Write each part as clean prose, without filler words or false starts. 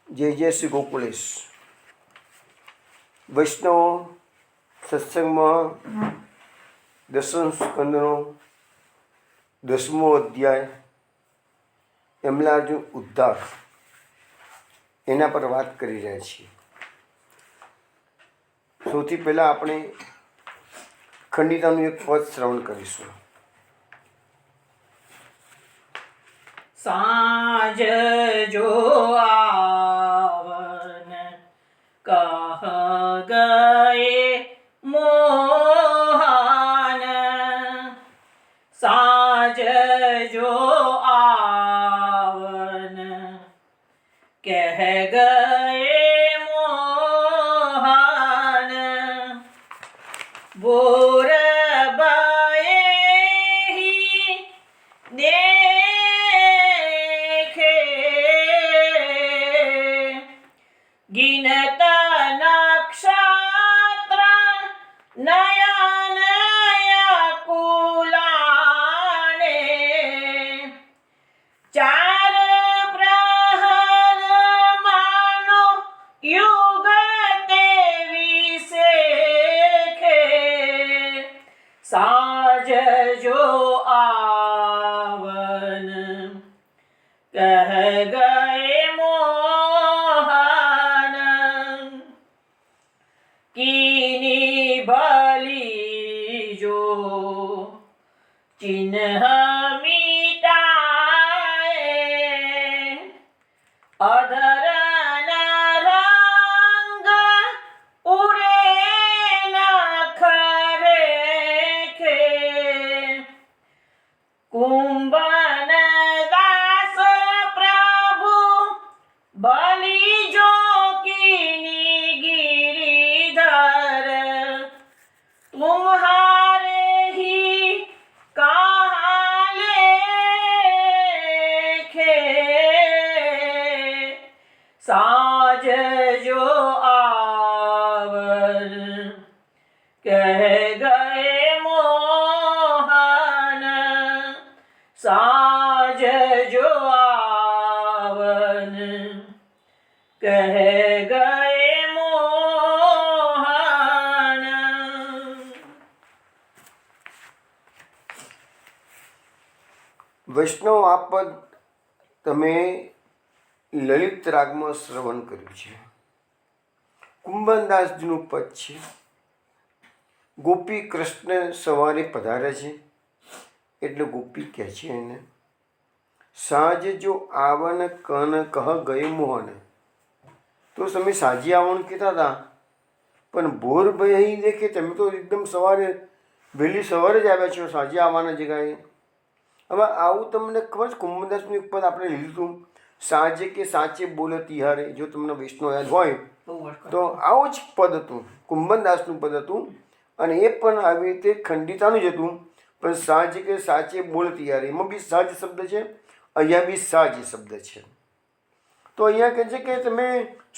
જય જય શ્રી ગોકુલેશ. વૈષ્ણવ સત્સંગમાં દસમ સ્કંદનો 10મો અધ્યાય યમલાર્જુન ઉદ્ધાર એના પર વાત કરી રહ્યા છીએ. સૌથી પહેલાં આપણે ખંડિતાનું એક પદ શ્રવણ કરીશું. સાંજ જો આવન કહ ગયે મોહન, સાંજ જો આવન કહ ગયે મોહન, બોર गिनत नक्षत्र नयन कुलाने, चार प्रहर मानो युग विशेखे, साज जो आवन कह गए कीनी भली जो चिन्ह मिटाए, अधर न रंग उड़े न खरेखे, कुंभन दास प्रभु भली जो तुम्हारे ही कहाँ लेखे, साज जो आवन कह गए मोहन, साज जो आवन कह गए વૈષ્ણવ આ પદ તમે લલિત રાગમાં શ્રવણ કર્યું છે. કુંભનદાસજીનું પદ છે. ગોપી કૃષ્ણ સવારે પધારે છે એટલે ગોપી કહે છે એને, સાંજે જો આવન કન કહ ગયે મોહન. તો તમે સાંજે આવવાનું કહેતા હતા પણ ભોર ભાઈ અહીં દેખે તમે તો એકદમ સવારે વહેલી સવારે જ આવ્યા છો સાંજે આવવાના જગ્યાએ. હવે આવું તમને ખબર છે કુંભદાસનું એક પદ આપણે લીધું, સાંજે કે સાચે બોલે તિહારે. જો તમને વૈષ્ણવ યાદ હોય તો આવું જ પદ હતું, કુંભદાસનું પદ હતું અને એ પણ આવી રીતે ખંડિતાનું જ હતું. પણ સાંજે કે સાચે બોલે તિહારે એમાં બી સાજ શબ્દ છે, અહીંયા બી સાજ શબ્દ છે. તો અહીંયા કહે છે કે તમે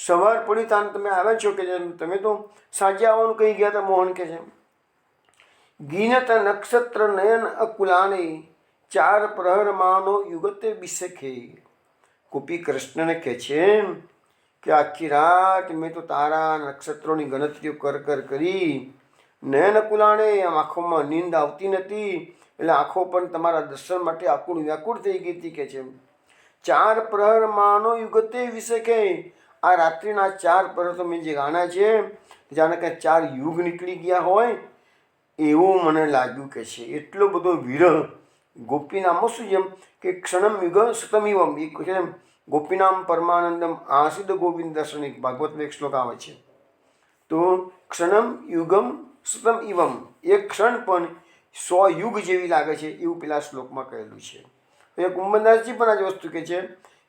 સવાર પડી તાન તમે આવ્યા છો કે તમે તો સાંજે આવવાનું કહી ગયા હતા મોહન કહે છે. ગીનત નક્ષત્ર નયન અકુલાને, ચાર પ્રહર માનો યુગતે બિસખે. ગોપી કૃષ્ણને કહે છે કે આખી રાત મેં તો તારા નક્ષત્રોની ગણતરીઓ કરી નયન કુલાણે, આમ આંખોમાં નીંદ આવતી નથી એટલે આંખો પણ તમારા દર્શન માટે આકુળ વ્યાકુળ થઈ ગઈ હતી કે છે. ચાર પ્રહર માનો યુગતે વિશેખે, આ રાત્રિના 4 પ્રહર તો મેં જે ગાના છે જાણે કે 4 યુગ નીકળી ગયા હોય એવું મને લાગ્યું કે છે. એટલો બધો વિરહ ગોપીનામમાં શું જેમ કે ક્ષણમ યુગ સતમિવમ, એ છે ગોપીનામ પરમાનંદમ આસિદ ગોવિંદ દર્શન, એક ભાગવતનો એક શ્લોક આવે છે. તો ક્ષણમ યુગમ સતમ ઇવમ, એક ક્ષણ પણ 100 યુગ જેવી લાગે છે એવું પેલા શ્લોકમાં કહેલું છે. એ કુંભદાસજી પણ આ જ વસ્તુ કહે છે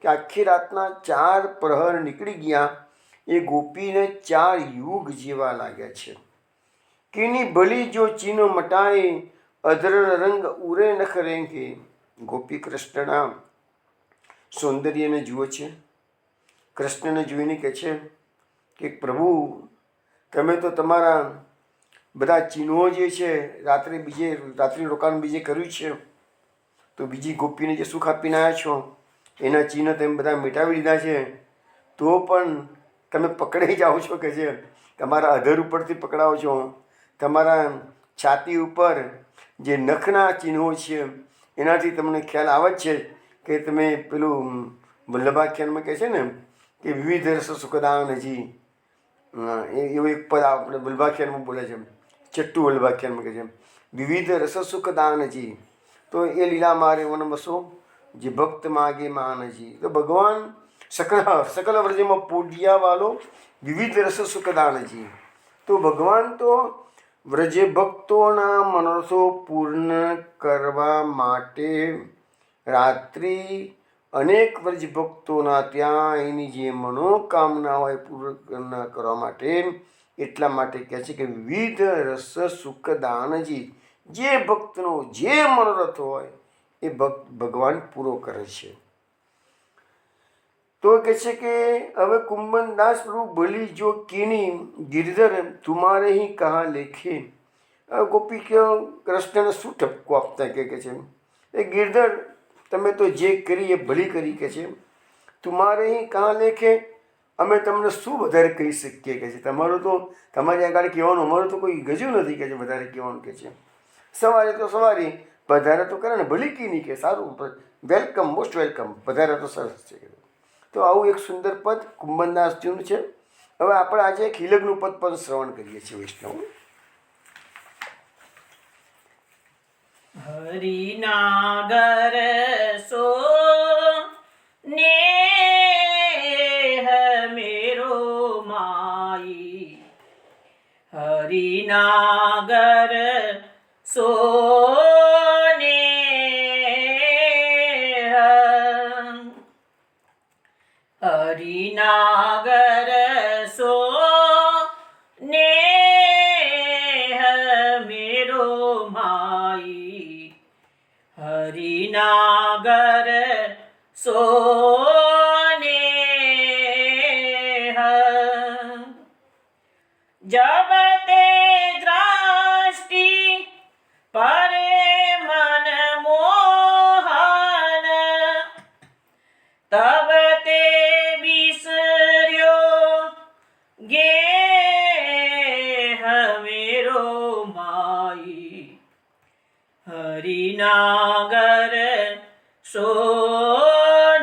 કે આખી રાતના 4 પ્રહર નીકળી ગયા એ ગોપીને 4 યુગ જેવા લાગ્યા છે. કીની ભલી જો ચીનો મટાએ, અધર રંગ ઉરે નખ રેંગે. ગોપી કૃષ્ણના સૌંદર્યને જુએ છે, કૃષ્ણને જોઈને કહે છે કે પ્રભુ તમે તો તમારા બધા ચિહ્નો જે છે રાત્રિ રોકાણ બીજે કર્યું છે, તો બીજી ગોપીને જે સુખ આપીને આવ્યા છો એના ચિહ્ન તમે બધા મિટાવી દીધા છે. તો તો પણ તમે પકડાઈ જાઓ છો કે છે, તમારા અધર ઉપરથી પકડાવો છો, તમારા છાતી ઉપર જે નખના ચિહ્નો છે એનાથી તમને ખ્યાલ આવે જ છે કે તમે પેલું વલ્લભાખ્યાનમાં કહે છે ને કે વિવિધ રસ સુખદાનજી, એવું એક પદ આપણે વલ્લભાખ્યાનમાં બોલે છે, છઠ્ઠું વલ્લભાખ્યાનમાં કહે છે વિવિધ રસ સુખદાનજી, તો એ લીલા મારે વનમસો જે ભક્ત માગે માનજી. તો ભગવાન સકલ વ્રજમાં પૂજ્યા વાલો વિવિધ રસ સુખદાનજી. તો ભગવાન તો વ્રજે ભક્તોના મનસો પૂર્ણ કરવા માટે રાત્રિ અનેક વ્રજ ભક્તોના ત્યાં એની જે મનોકામના હોય પૂર્ણ કરવા માટે, એટલા માટે કહે છે કે વિવિધ રસ સુખદાનજી. જે ભક્તનો જે મનોરથ હોય એ ભગવાન પૂરો કરે છે. તો કહે છે કે હવે કુંભનદાસ પ્રભુ બોલી જો કીની ગિરધર તુમારે ही कहा लेखे. ગોપી કે કૃષ્ણને શું ઠપકો આપતા કે છે એ ગિરધર તમે તો જે કરી એ ભલી કરી કે છે, તુમારે ही कहा लेखे, અમે તમને શું વધારે કહી શકીએ કે છે, તમારું તો તમારી આગળ કહેવાનું, અમારું તો કોઈ ગજું નથી કે છે વધારે કહેવાનું કે છે. સવારે તો સવારે પધારે તો કરે ને, ભલી કી નહીં કે સારું, વેલકમ, મોસ્ટ વેલકમ, પધારે તો સરસ છે. તો આવું એક સુંદર પદ કુંભનદાસજીનું છે. હવે આપણે આજે એક હિલગનું પદ પણ શ્રવણ કરીએ છીએ વૈષ્ણવ. હરિનાગર સો ને મેરો માઈ, હરિનાગર સો હરિનાગર સો ને મેરો માઈ, હરિનાગર સો ને જબ તે દ્રષ્ટિ પરે મન મોહન, તબ તે મેરો માઈ, હરિનાગર સો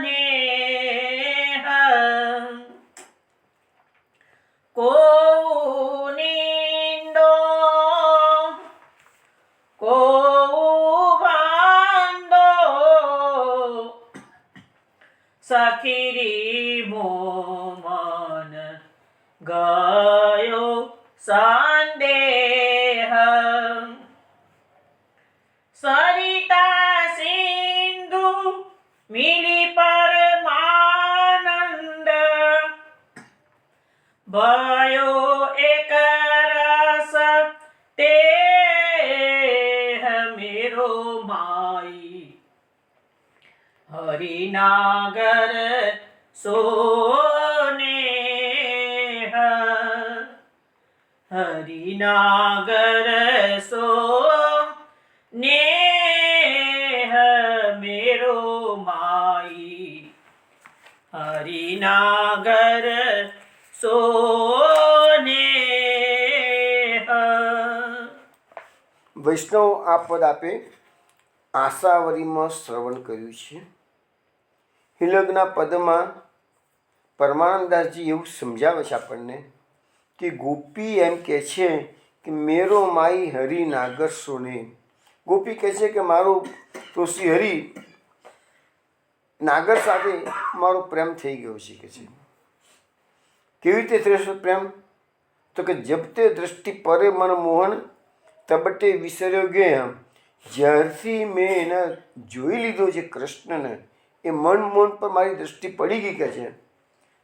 ને કો નિંદો કો બાંધો સખીરી મોમન ગયો સંદેહ, સરિતા સિંધુ મિલી પરમાનંદ, भयो एक रस ते मेरो माई, हरिनागर सोने हरिनागर सो ने मेरो माई, हरिनागर सोने. વૈષ્ણવ આ પદ આપે આશાવરીમાં શ્રવણ કર્યું છે. હિલગના પદમાં પરમાનંદાસજી એવું સમજાવે છે આપણને કે ગોપી એમ કહે છે કે મેરો માઈ હરિ નાગર સોને. ગોપી કહે છે કે મારો તો શ્રી હરિ નાગર સાથે મારો પ્રેમ થઈ ગયો છે કે છે. કેવી રીતે થશે પ્રેમ? તો કે જબતે દૃષ્ટિ પરે મન મોહન તબટે વિસર્યો ગયા. જ્યારથી મેં એને જોઈ લીધો છે કૃષ્ણને, એ મન મોહન પર મારી દૃષ્ટિ પડી ગઈ કે છે,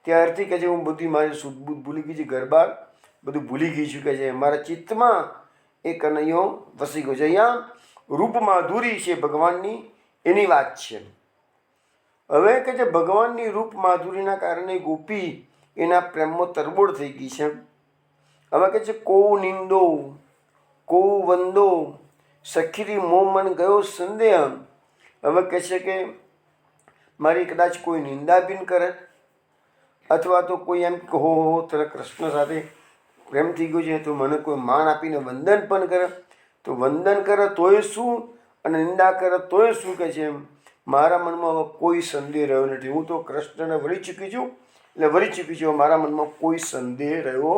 ત્યારથી કે છે હું બધી મારી સુધબુધ ભૂલી ગઈ છે, ઘરબાર બધું ભૂલી ગઈ છું કે છે. મારા ચિત્તમાં એ કનૈયો વસી ગયો છે. અહીંયા રૂપ માધુરી છે ભગવાનની, એની વાત છે. હવે કે છે ભગવાનની રૂપ માધુરીના કારણે ગોપી એના પ્રેમમાં તરબોળ થઈ ગઈ છે. હવે કે છે કો નિંદો કો વંદો સખીરી મોં મન ગયો સંદેહ. હવે કહે છે કે મારી કદાચ કોઈ નિંદા બી ન કરે અથવા તો કોઈ એમ કે હો તને કૃષ્ણ સાથે પ્રેમ થઈ ગયો છે તો મને કોઈ માન આપીને વંદન પણ કરે, તો વંદન કરે તોય શું અને નિંદા કરે તોય શું કે છે, મારા મનમાં હવે કોઈ સંદેહ રહ્યો નથી, હું તો કૃષ્ણને વળી ચૂકી છું, એટલે વળી ચૂકી છું, મારા મનમાં કોઈ સંદેહ રહ્યો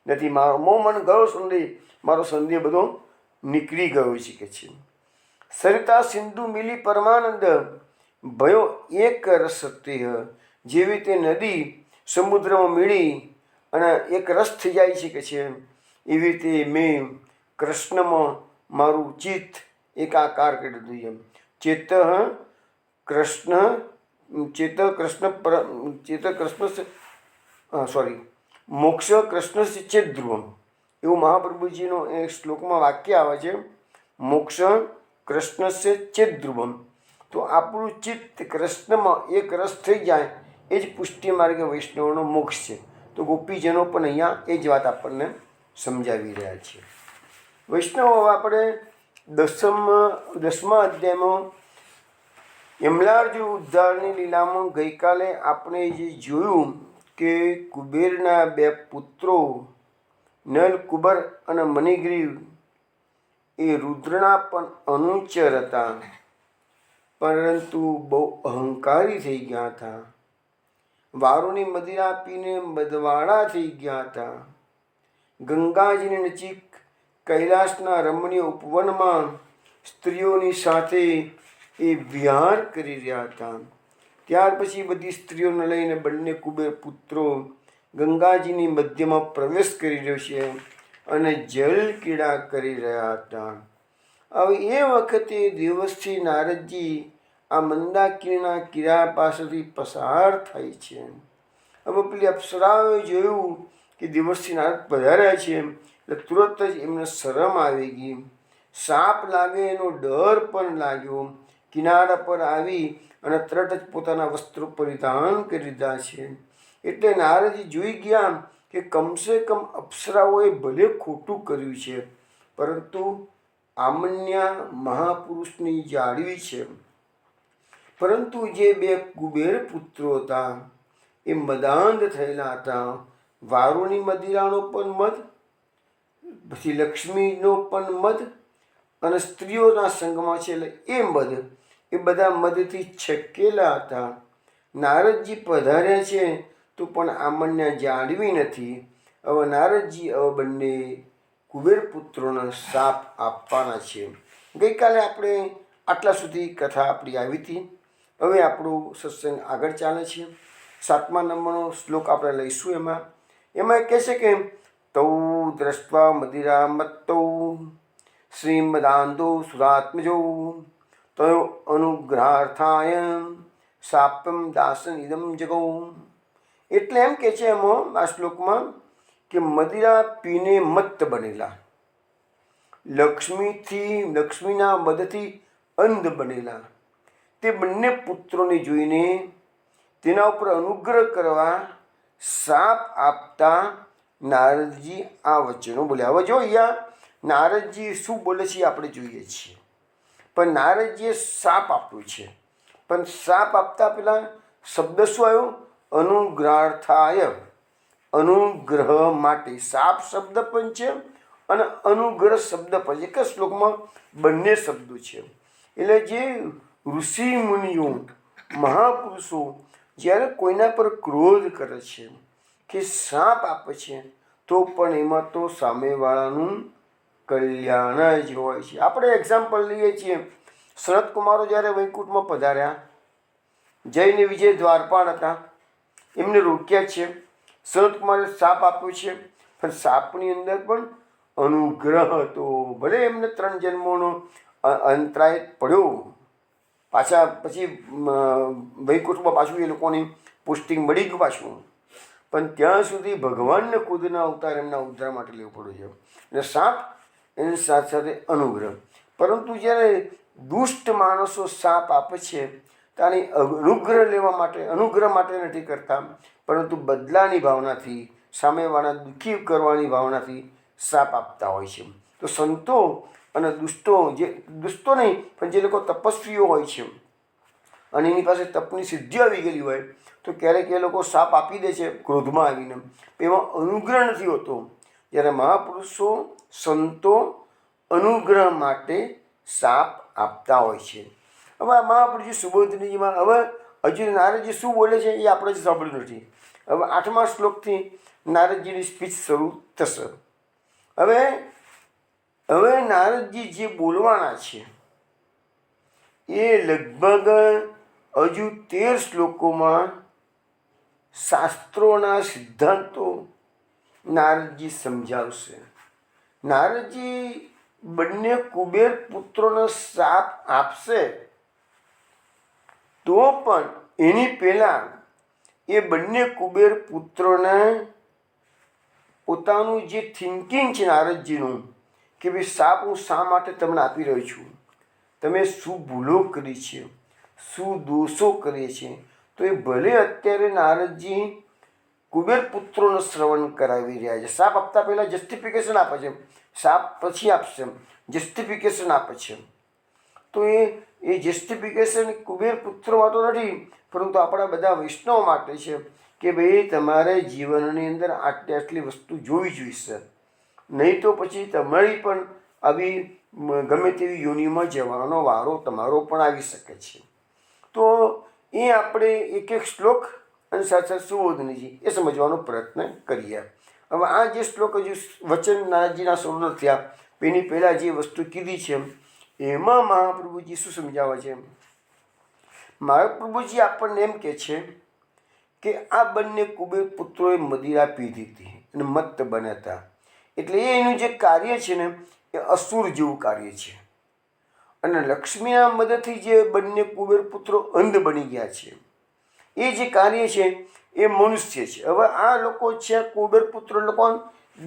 નથી, મારો મન ગયો સંદેહ, મારો સંદેહ બધો નીકળી ગયો છે કે છે. સરિતા સિંધુ મિલી પરમાનંદ ભયો એક રસ તેહ, જેવી તે નદી સમુદ્રમાં મીળી અને એક રસ થઈ જાય છે કે છે, એવી રીતે મેં કૃષ્ણમાં મારું ચિત્ત એકાકાર કરી દીધું એમ. ચેત કૃષ્ણ મોક્ષ કૃષ્ણ ચેત ધ્રુવમ, એવું મહાપ્રભુજીનો એ શ્લોકમાં વાક્ય આવે છે, મોક્ષ કૃષ્ણ ચેત ધ્રુવમ. તો આપણું ચિત્ત કૃષ્ણમાં એક રસ થઈ જાય એ જ પુષ્ટિ માર્ગ વૈષ્ણવનો મોક્ષ છે. તો ગોપીજનો પણ અહીંયા એ જ વાત આપણને સમજાવી રહ્યા છે. વૈષ્ણવ આપણે દસમા અધ્યાયમાં યમલાર્જુન ઉદ્ધારની લીલામાં ગઈકાલે આપણે જે જોયું કે કુબેરના બે પુત્રો નલ કુબર અને મણિગ્રીવ એ રુદ્રના પણ અનુચર હતા, પરંતુ બહુ અહંકારી થઈ ગયા હતા, વારુની મદિરા પીને મદવાળા થઈ ગયા હતા, ગંગાજીની નજીક કૈલાસના રમણીય ઉપવનમાં સ્ત્રીઓની સાથે એ વિહાર કરી રહ્યા હતા. ત્યાર પછી બધી સ્ત્રીઓને લઈને બંને કુબેર પુત્રો ગંગાજીની મધ્યમાં પ્રવેશ કરી રહ્યો છે અને જલ ક્રીડા કરી રહ્યા હતા. હવે એ વખતે દેવશ્રી નારદજી આ મંદાકિનીના કિનારા પાસેથી પસાર થાય છે. હવે પેલી અપ્સરાઓએ જોયું કે દેવશ્રી નારદ પધાર્યા છે એટલે તુરત જ એમને શરમ આવી ગઈ, સાપ લાગે એનો ડર પણ લાગ્યો. કિનારા પર આવી અને તરત જ પોતાના વસ્ત્રો પરિધાન કરી લીધા છે. એટલે નારદજી જોઈ ગયા કે કમસે કમ અપ્સરાઓએ ભલે ખોટું કર્યું છે, પરંતુ આમન્યા મહાપુરુષની જાળવી છે. પરંતુ જે બે કુબેર પુત્રો હતા એ મદાંધ થયેલા હતા, વારુની મદિરાનો પણ મદ, પછી લક્ષ્મીનો પણ મદ અને સ્ત્રીઓના સંગમાં છે એટલે એ મદ, એ બધા મદથી છકેલા હતા. નારદજી પધાર્યા છે તો પણ આમન્યા જાળવી નથી. હવે નારદજી હવે બંને કુબેર પુત્રોને શાપ આપવાના છે. ગઈકાલે આપણે આટલા સુધી કથા આપણી આવી હતી. હવે આપણું સત્સંગ આગળ ચાલે છે. 7મા નંબરનો શ્લોક આપણે લઈશું. એમાં કહે છે કે તૌ દ્રષ્ટવા મદિરા મત્તૌ શ્રીમદાંદો સુરાત્મજો તયો અનુગ્રહાર્થાય શાપ્યમ દાસન ઇદમ જગૌ. એટલે એમ કે છે એમાં આ શ્લોકમાં કે મદિરા પીને મત્ત બનેલા, લક્ષ્મીના મદથી અંધ બનેલા તે બંને પુત્રોને જોઈને તેના ઉપર અનુગ્રહ કરવા શાપ આપતા નારદજી આ વચનો બોલ્યા. હવે જો અહીંયા નારદજી શું બોલે છે આપણે જોઈએ છીએ. પણ નારદજીએ શાપ આપ્યો છે, પણ શાપ આપતા પેલા શબ્દ શું આવ્યો? અનુગ્રહાર્થાય, અનુગ્રહ માટે. શાપ શબ્દ પણ છે અને અનુગ્રહ શબ્દ પણ છે. એક શ્લોકમાં બંને શબ્દો છે. એટલે જે ઋષિ મુનિઓ મહાપુરુષો જ્યારે કોઈના પર ક્રોધ કરે છે કે શાપ આપે છે તો પણ એમાં તો સામેવાળાનું કલ્યાણ જ હોય છે. આપણે એક્ઝામ્પલ લઈએ છીએ, સનત કુમારો જ્યારે વૈકુંઠમાં પધાર્યા, જયને વિજય દ્વારપાળ હતા, એમને રોક્યા છે. સનત કુમારે શાપ આપ્યો છે, પણ શાપની અંદર પણ અનુગ્રહ હતો. ભલે એમને 3 જન્મોનો અંતરાય પડ્યો, પાછા પછી વૈકુંઠમાં પાછું એ લોકોની પોસ્ટિંગ મળી ગયું પાછું, પણ ત્યાં સુધી ભગવાનને ખુદના અવતાર એમના ઉદ્ધાર માટે લેવો પડ્યો છે. એટલે શાપ એની સાથે સાથે અનુગ્રહ. પરંતુ જ્યારે દુષ્ટ માણસો શાપ આપે છે ત્યારે અનુગ્રહ માટે નથી કરતા, પરંતુ બદલાની ભાવનાથી, સામેવાળા દુઃખી કરવાની ભાવનાથી શાપ આપતા હોય છે. તો સંતો અને દુષ્ટો નહીં, પણ જે લોકો તપસ્વીઓ હોય છે અને એની પાસે તપની સિદ્ધિ આવી ગયેલી હોય, તો તો ક્યારેક એ લોકો શાપ આપી દે છે ક્રોધમાં આવીને, એમાં અનુગ્રહ નથી હોતો. જ્યારે મહાપુરુષો સંતો અનુગ્રહ માટે શાપ આપતા હોય છે. હવે આ મહાપુરુષજી સુબોધનીજીમાં હવે હજુ નારદજી શું બોલે છે એ આપણે જ સાંભળ્યું નથી. હવે 8મા શ્લોકથી નારદજીની સ્પીચ શરૂ થશે. હવે નારદજી જે બોલવાના છે એ લગભગ હજુ 13 શ્લોકોમાં શાસ્ત્રોના સિદ્ધાંતો નારદજી સમજાવશે. નારદજી બંને કુબેર પુત્રોનો શાપ આપશે તો પણ એની પહેલાં એ બંને કુબેર પુત્રોને પોતાનું જે થિંકિંગ છે નારદજીનું કે ભાઈ શાપ હું શા માટે તમને આપી રહ્યો છું, તમે શું ભૂલો કરી છે, શું દોષો કરે છે, તો એ ભલે અત્યારે નારદજી કુબેર પુત્રોનું શ્રવણ કરાવી રહ્યા છે. શાપ આપતા પહેલાં જસ્ટિફિકેશન આપે છે, શાપ પછી આપશે જસ્ટિફિકેશન આપે છે. તો એ જસ્ટિફિકેશન કુબેર પુત્રો તો નથી, પરંતુ આપણા બધા વૈષ્ણવ માટે છે કે ભાઈ તમારે જીવનની અંદર આટલી આટલી વસ્તુ જોવી જોઈશે, નહીં તો પછી તમારી પણ આવી ગમે તેવી યોનિમાં જવાનો વારો તમારો પણ આવી શકે છે. તો એ આપણે એક એક શ્લોક અને સાથે સાથે સુબોધનીજી એ સમજવાનો પ્રયત્ન કરીએ. હવે આ જે શ્લોક હજુ વચન નારદજીના શરૂ થયા એની પહેલાં જે વસ્તુ કીધી છે એમાં મહાપ્રભુજી શું સમજાવે છે. મહાપ્રભુજી આપણને એમ કહે છે કે આ બંને કુબેર પુત્રોએ મદિરા પીધી હતી અને મત્ત બન્યા હતા, એટલે એનું જે કાર્ય છે ને એ અસુર જેવું કાર્ય છે. અને લક્ષ્મીના મદદથી જે બંને કુબેર પુત્રો અંધ બની ગયા છે એ જે કાર્ય છે એ મનુષ્ય છે. હવે આ લોકો છે કુબેર પુત્રો લોકો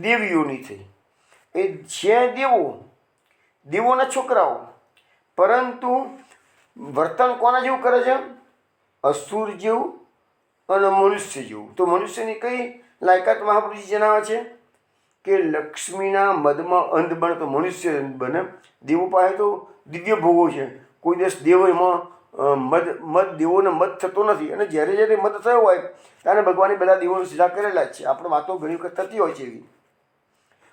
દેવીઓની થઈ, એ છે દેવોના છોકરાઓ, પરંતુ વર્તન કોના જેવું કરે છે, અસુર જેવું અને મનુષ્ય જેવું. તો મનુષ્યની કઈ લાયકાત મહાપુરુષજી જણાવે છે કે લક્ષ્મીના મદમાં અંધ બને તો મનુષ્ય અંધ બને. દેવો પાસે તો દિવ્ય ભોગો છે, કોઈ દિવસ દેવો એમાં મદ દેવોને મદ થતો નથી. અને જ્યારે જ્યારે મદ થયો હોય ત્યારે ભગવાને બધા દેવોને સીધા કરેલા જ છે. આપણે વાતો ઘણી વખત થતી હોય છે એવી.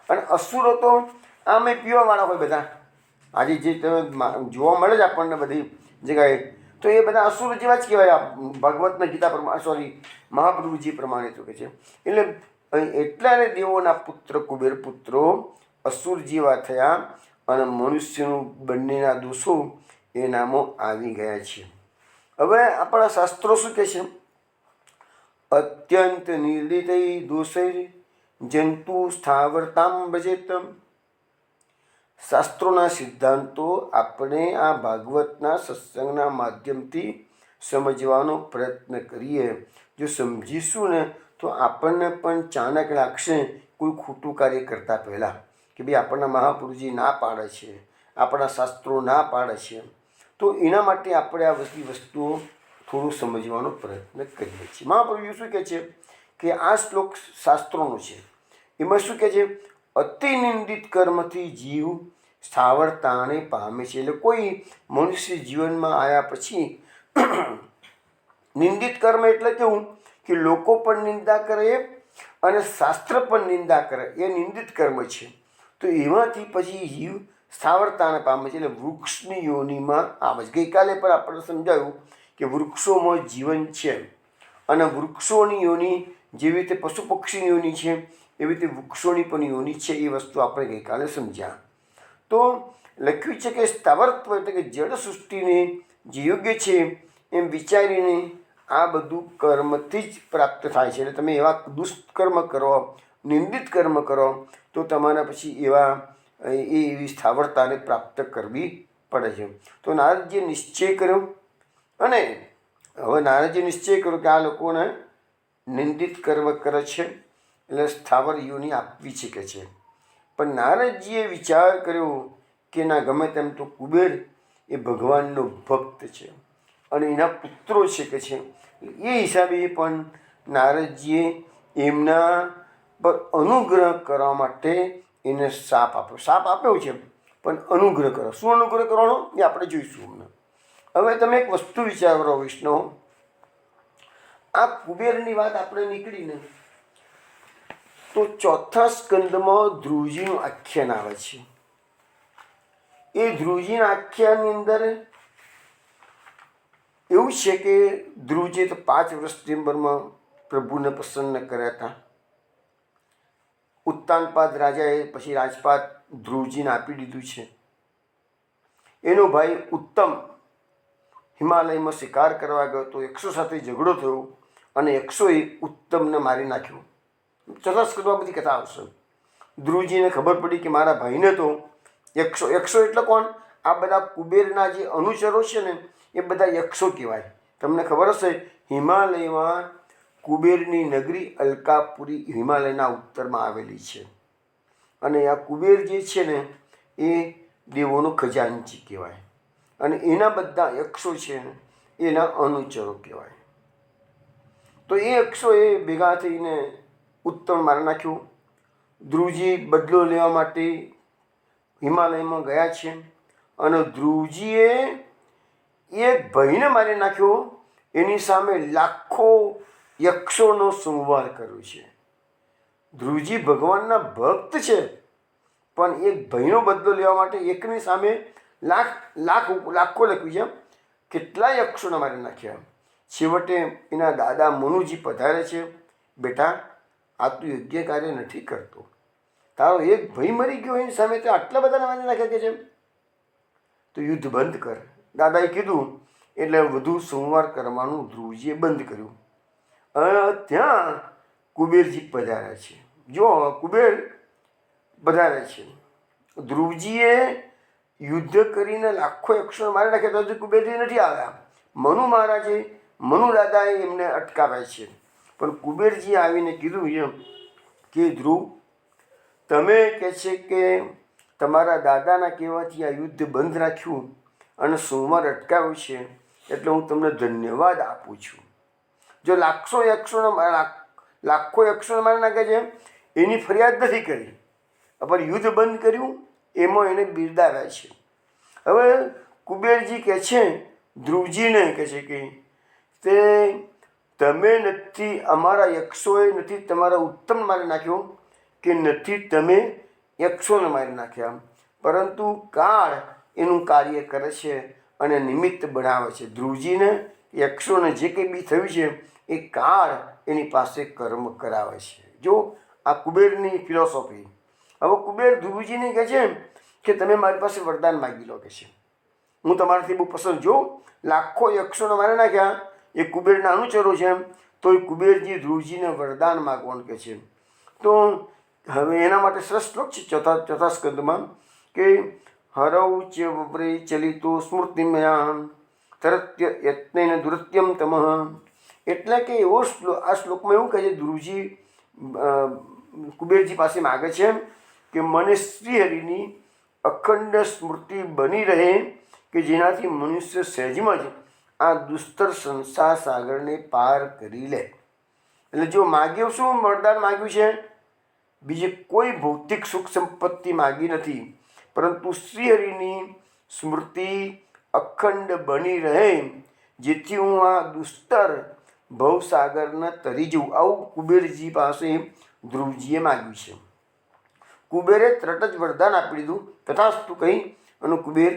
અને અસુરો તો આમ એ પીવાવાળા હોય બધા, આજે જે તમે જોવા મળે છે આપણને બધી જગ્યાએ, તો એ બધા અસુર જેવા જ કહેવાય. ભાગવતના ગીતા પ્રમાણે મહાપ્રભુજી પ્રમાણે તો કે છે. એટલે એટલા દેવોના પુત્ર કુબેર પુત્રો અસુર જેવા થયા અને મનુષ્યનું બંનેના દોષો એ નામો આવી ગયા છે. હવે આપણા શાસ્ત્રો શું કહે છે, અત્યંત નિર્દિતૈ દોષૈ જંતુ સ્થાવરતામ ભજેતમ. શાસ્ત્રોના સિદ્ધાંતો આપણે આ ભાગવતના સત્સંગના માધ્યમથી સમજવાનો પ્રયત્ન કરીએ. જો સમજીશું ને તો આપણને પણ ચાણક લાગશે કોઈ ખોટું કાર્ય કરતાં પહેલાં કે ભાઈ આપણના મહાપુરુષજી ના પાડે છે, આપણા શાસ્ત્રો ના પાડે છે. તો એના માટે આપણે આ બધી વસ્તુઓ થોડું સમજવાનો પ્રયત્ન કરીએ છીએ. મહાપ્રભુ શું કહે છે કે આ શ્લોક શાસ્ત્રોનો છે, એમાં શું કહે છે, અતિ નિંદિત કર્મથી જીવ સ્થાવરતાને પામે છે. એટલે કોઈ મનુષ્ય જીવનમાં આવ્યા પછી નિંદિત કર્મ એટલે કેવું કે લોકો પણ નિંદા કરે અને શાસ્ત્ર પણ નિંદા કરે, એ નિંદિત કર્મ છે. તો એમાંથી પછી જીવ સ્થાવરતાને પામે છે, એટલે વૃક્ષની યોનિમાં આવે છે. ગઈકાલે પણ આપણે સમજાયું કે વૃક્ષોમાં જીવન છે અને વૃક્ષોની યોનિ જેવી રીતે પશુ પક્ષીની યોનિ છે એવી રીતે વૃક્ષોની પણ યોનિ છે. એ વસ્તુ આપણે ગઈકાલે સમજ્યા. તો લખ્યું છે કે સ્થાવરત્વ એટલે કે જળ સૃષ્ટિને જે યોગ્ય છે એમ વિચારીને આ બધું કર્મથી જ પ્રાપ્ત થાય છે. એટલે તમે એવા દુષ્કર્મ કરો, નિંદિત કર્મ કરો તો તમારા પછી એવી સ્થાવરતાને પ્રાપ્ત કરવી પડે છે. તો નારદજીએ નિશ્ચય કર્યો અને હવે નારદજીએ નિશ્ચય કર્યો કે આ લોકોને નિંદિત કર્મ કરે છે એટલે સ્થાવર યોની આપવી છે કે છે. પણ નારદજીએ વિચાર કર્યો કે ના, ગમે તેમ તો કુબેર એ ભગવાનનો ભક્ત છે અને એના પુત્રો છે કે છે. એ હિસાબે પણ નારદજીએ એમના પર અનુગ્રહ કરવા માટે એને શાપ આપ્યો. શાપ આપ્યો છે પણ અનુગ્રહ કરો. શું અનુગ્રહ કરવાનો એ આપણે જોઈશું હમણાં. હવે તમે એક વસ્તુ વિચાર કરો વૈષ્ણવ, આ કુબેરની વાત આપણે નીકળીને તો ચોથા સ્કંદમાં ધ્રુવજીનું આખ્યાન આવે છે. એ ધ્રુવજીના આખ્યાનની અંદર એવું છે કે ધ્રુવજીએ તો 5 વર્ષની ઉંમરમાં પ્રભુને પ્રસન્ન કર્યા હતા. ઉત્તાનપાદ રાજાએ પછી રાજપાટ ધ્રુવજીને આપી દીધું છે. એનો ભાઈ ઉત્તમ હિમાલયમાં શિકાર કરવા ગયો તો 100 સાથે ઝઘડો થયો અને 100એ ઉત્તમને મારી નાખ્યો. ચોથા સ્કંદમાં બધી કથા આવશે. ધ્રુવજીને ખબર પડી કે મારા ભાઈને તો 100 એટલે કોણ? આ બધા કુબેરના જે અનુચરો છે ને એ બધા 100 કહેવાય. તમને ખબર હશે હિમાલયમાં કુબેરની નગરી અલકાપુરી હિમાલયના ઉત્તરમાં આવેલી છે. અને આ કુબેર જે છે ને એ દેવોનો ખજાનચી કહેવાય. અને એના બધા 100 છે ને એના અનુચરો કહેવાય. તો એ 100 ભેગા થઈને ઉત્તમ મારી નાખ્યું. ધ્રુવજી બદલો લેવા માટે હિમાલયમાં ગયા છે અને ધ્રુવજીએ એક ભાઈને મારી નાખ્યો. એની સામે લાખો 100નો સંહાર કર્યો છે. ધ્રુવજી ભગવાનના ભક્ત છે પણ એક ભાઈનો બદલો લેવા માટે એકની સામે લાખો લખ્યું છે. કેટલાય 100ને મારી નાખ્યા. છેવટે એના દાદા મનુજી પધારે છે. બેટા, આ તું યોગ્ય કાર્ય નથી કરતો. તારો એક ભાઈ મરી ગયો એની સામે તે આટલા બધાને મારી નાખ્યા કે છે, તો યુદ્ધ બંધ કર. દાદાએ કીધું એટલે વધુ સંહાર કરવાનું ધ્રુવજીએ બંધ કર્યું. ત્યાં કુબેરજી પધાર્યા છે. જો કુબેર પધારે છે. ધ્રુવજીએ યુદ્ધ કરીને લાખો 100 મારી નાખ્યા તો કુબેરજી નથી આવ્યા. મનુ મહારાજે મનુ દાદાએ એમને અટકાવ્યા છે. પણ કુબેરજી આવીને કીધું એમ કે ધ્રુવ, તમે કહે છે કે તમારા દાદાના કહેવાથી આ યુદ્ધ બંધ રાખ્યું અને સંહાર અટકાવ્યો છે એટલે હું તમને ધન્યવાદ આપું છું. જો લાખો 100 મારી નાખે છે એની ફરિયાદ નથી કરી, પણ યુદ્ધ બંધ કર્યું એમાં એને બિરદાવ્યા છે. હવે કુબેરજી કહે છે ધ્રુવજીને કહે છે કે તે તમે નથી અમારા 100એ નથી તમારા ઉત્તમ મારી નાખ્યો કે નથી તમે 100ને મારી નાખ્યા, પરંતુ કાળ એનું કાર્ય કરે છે અને નિમિત્ત બનાવે છે. ધ્રુવજીને 100ને જે કંઈ બી થયું છે એ કાળ એની પાસે કર્મ કરાવે છે. જો આ કુબેરની ફિલોસોફી. હવે કુબેર ધ્રુવજીને કહે છે કે તમે મારી પાસે વરદાન માગી લો કે છે, હું તમારાથી બહુ પસંદ. જો લાખો 100ને મારી નાખ્યા એ કુબેરના અનુચરો છે તો એ કુબેરજી ધ્રુવજીને વરદાન માગવાનું કહે છે. તો હવે એના માટે સરસ શ્લોક છે ચોથા સ્કંદમાં કે હરૌ ચ વવ્રે ચલિતો સ્મૃતિમયા તરત્ય યત્નેન દુરત્યમ તમઃ. એટલે કે એવો આ શ્લોકમાં એવું કહે છે ધ્રુવજી કુબેરજી પાસે માગે છે કે મને શ્રીહરિની અખંડ સ્મૃતિ બની રહે કે જેનાથી મનુષ્ય સહેજમાં જ આ દુસ્તર સંસાર સાગરને પાર કરી લે. એટલે જો માગ્યું શું વરદાન માગ્યું છે, બીજી કોઈ ભૌતિક સુખ સંપત્તિ માગી નથી, પરંતુ શ્રીહરિની સ્મૃતિ અખંડ બની રહે જેથી હું આ દુસ્તર ભવસાગરને તરી જવું. આવું કુબેરજી પાસે ધ્રુવજીએ માગ્યું છે. કુબેરે તરત જ વરદાન આપી દીધું. તથાસ્તુ કહી અને કુબેર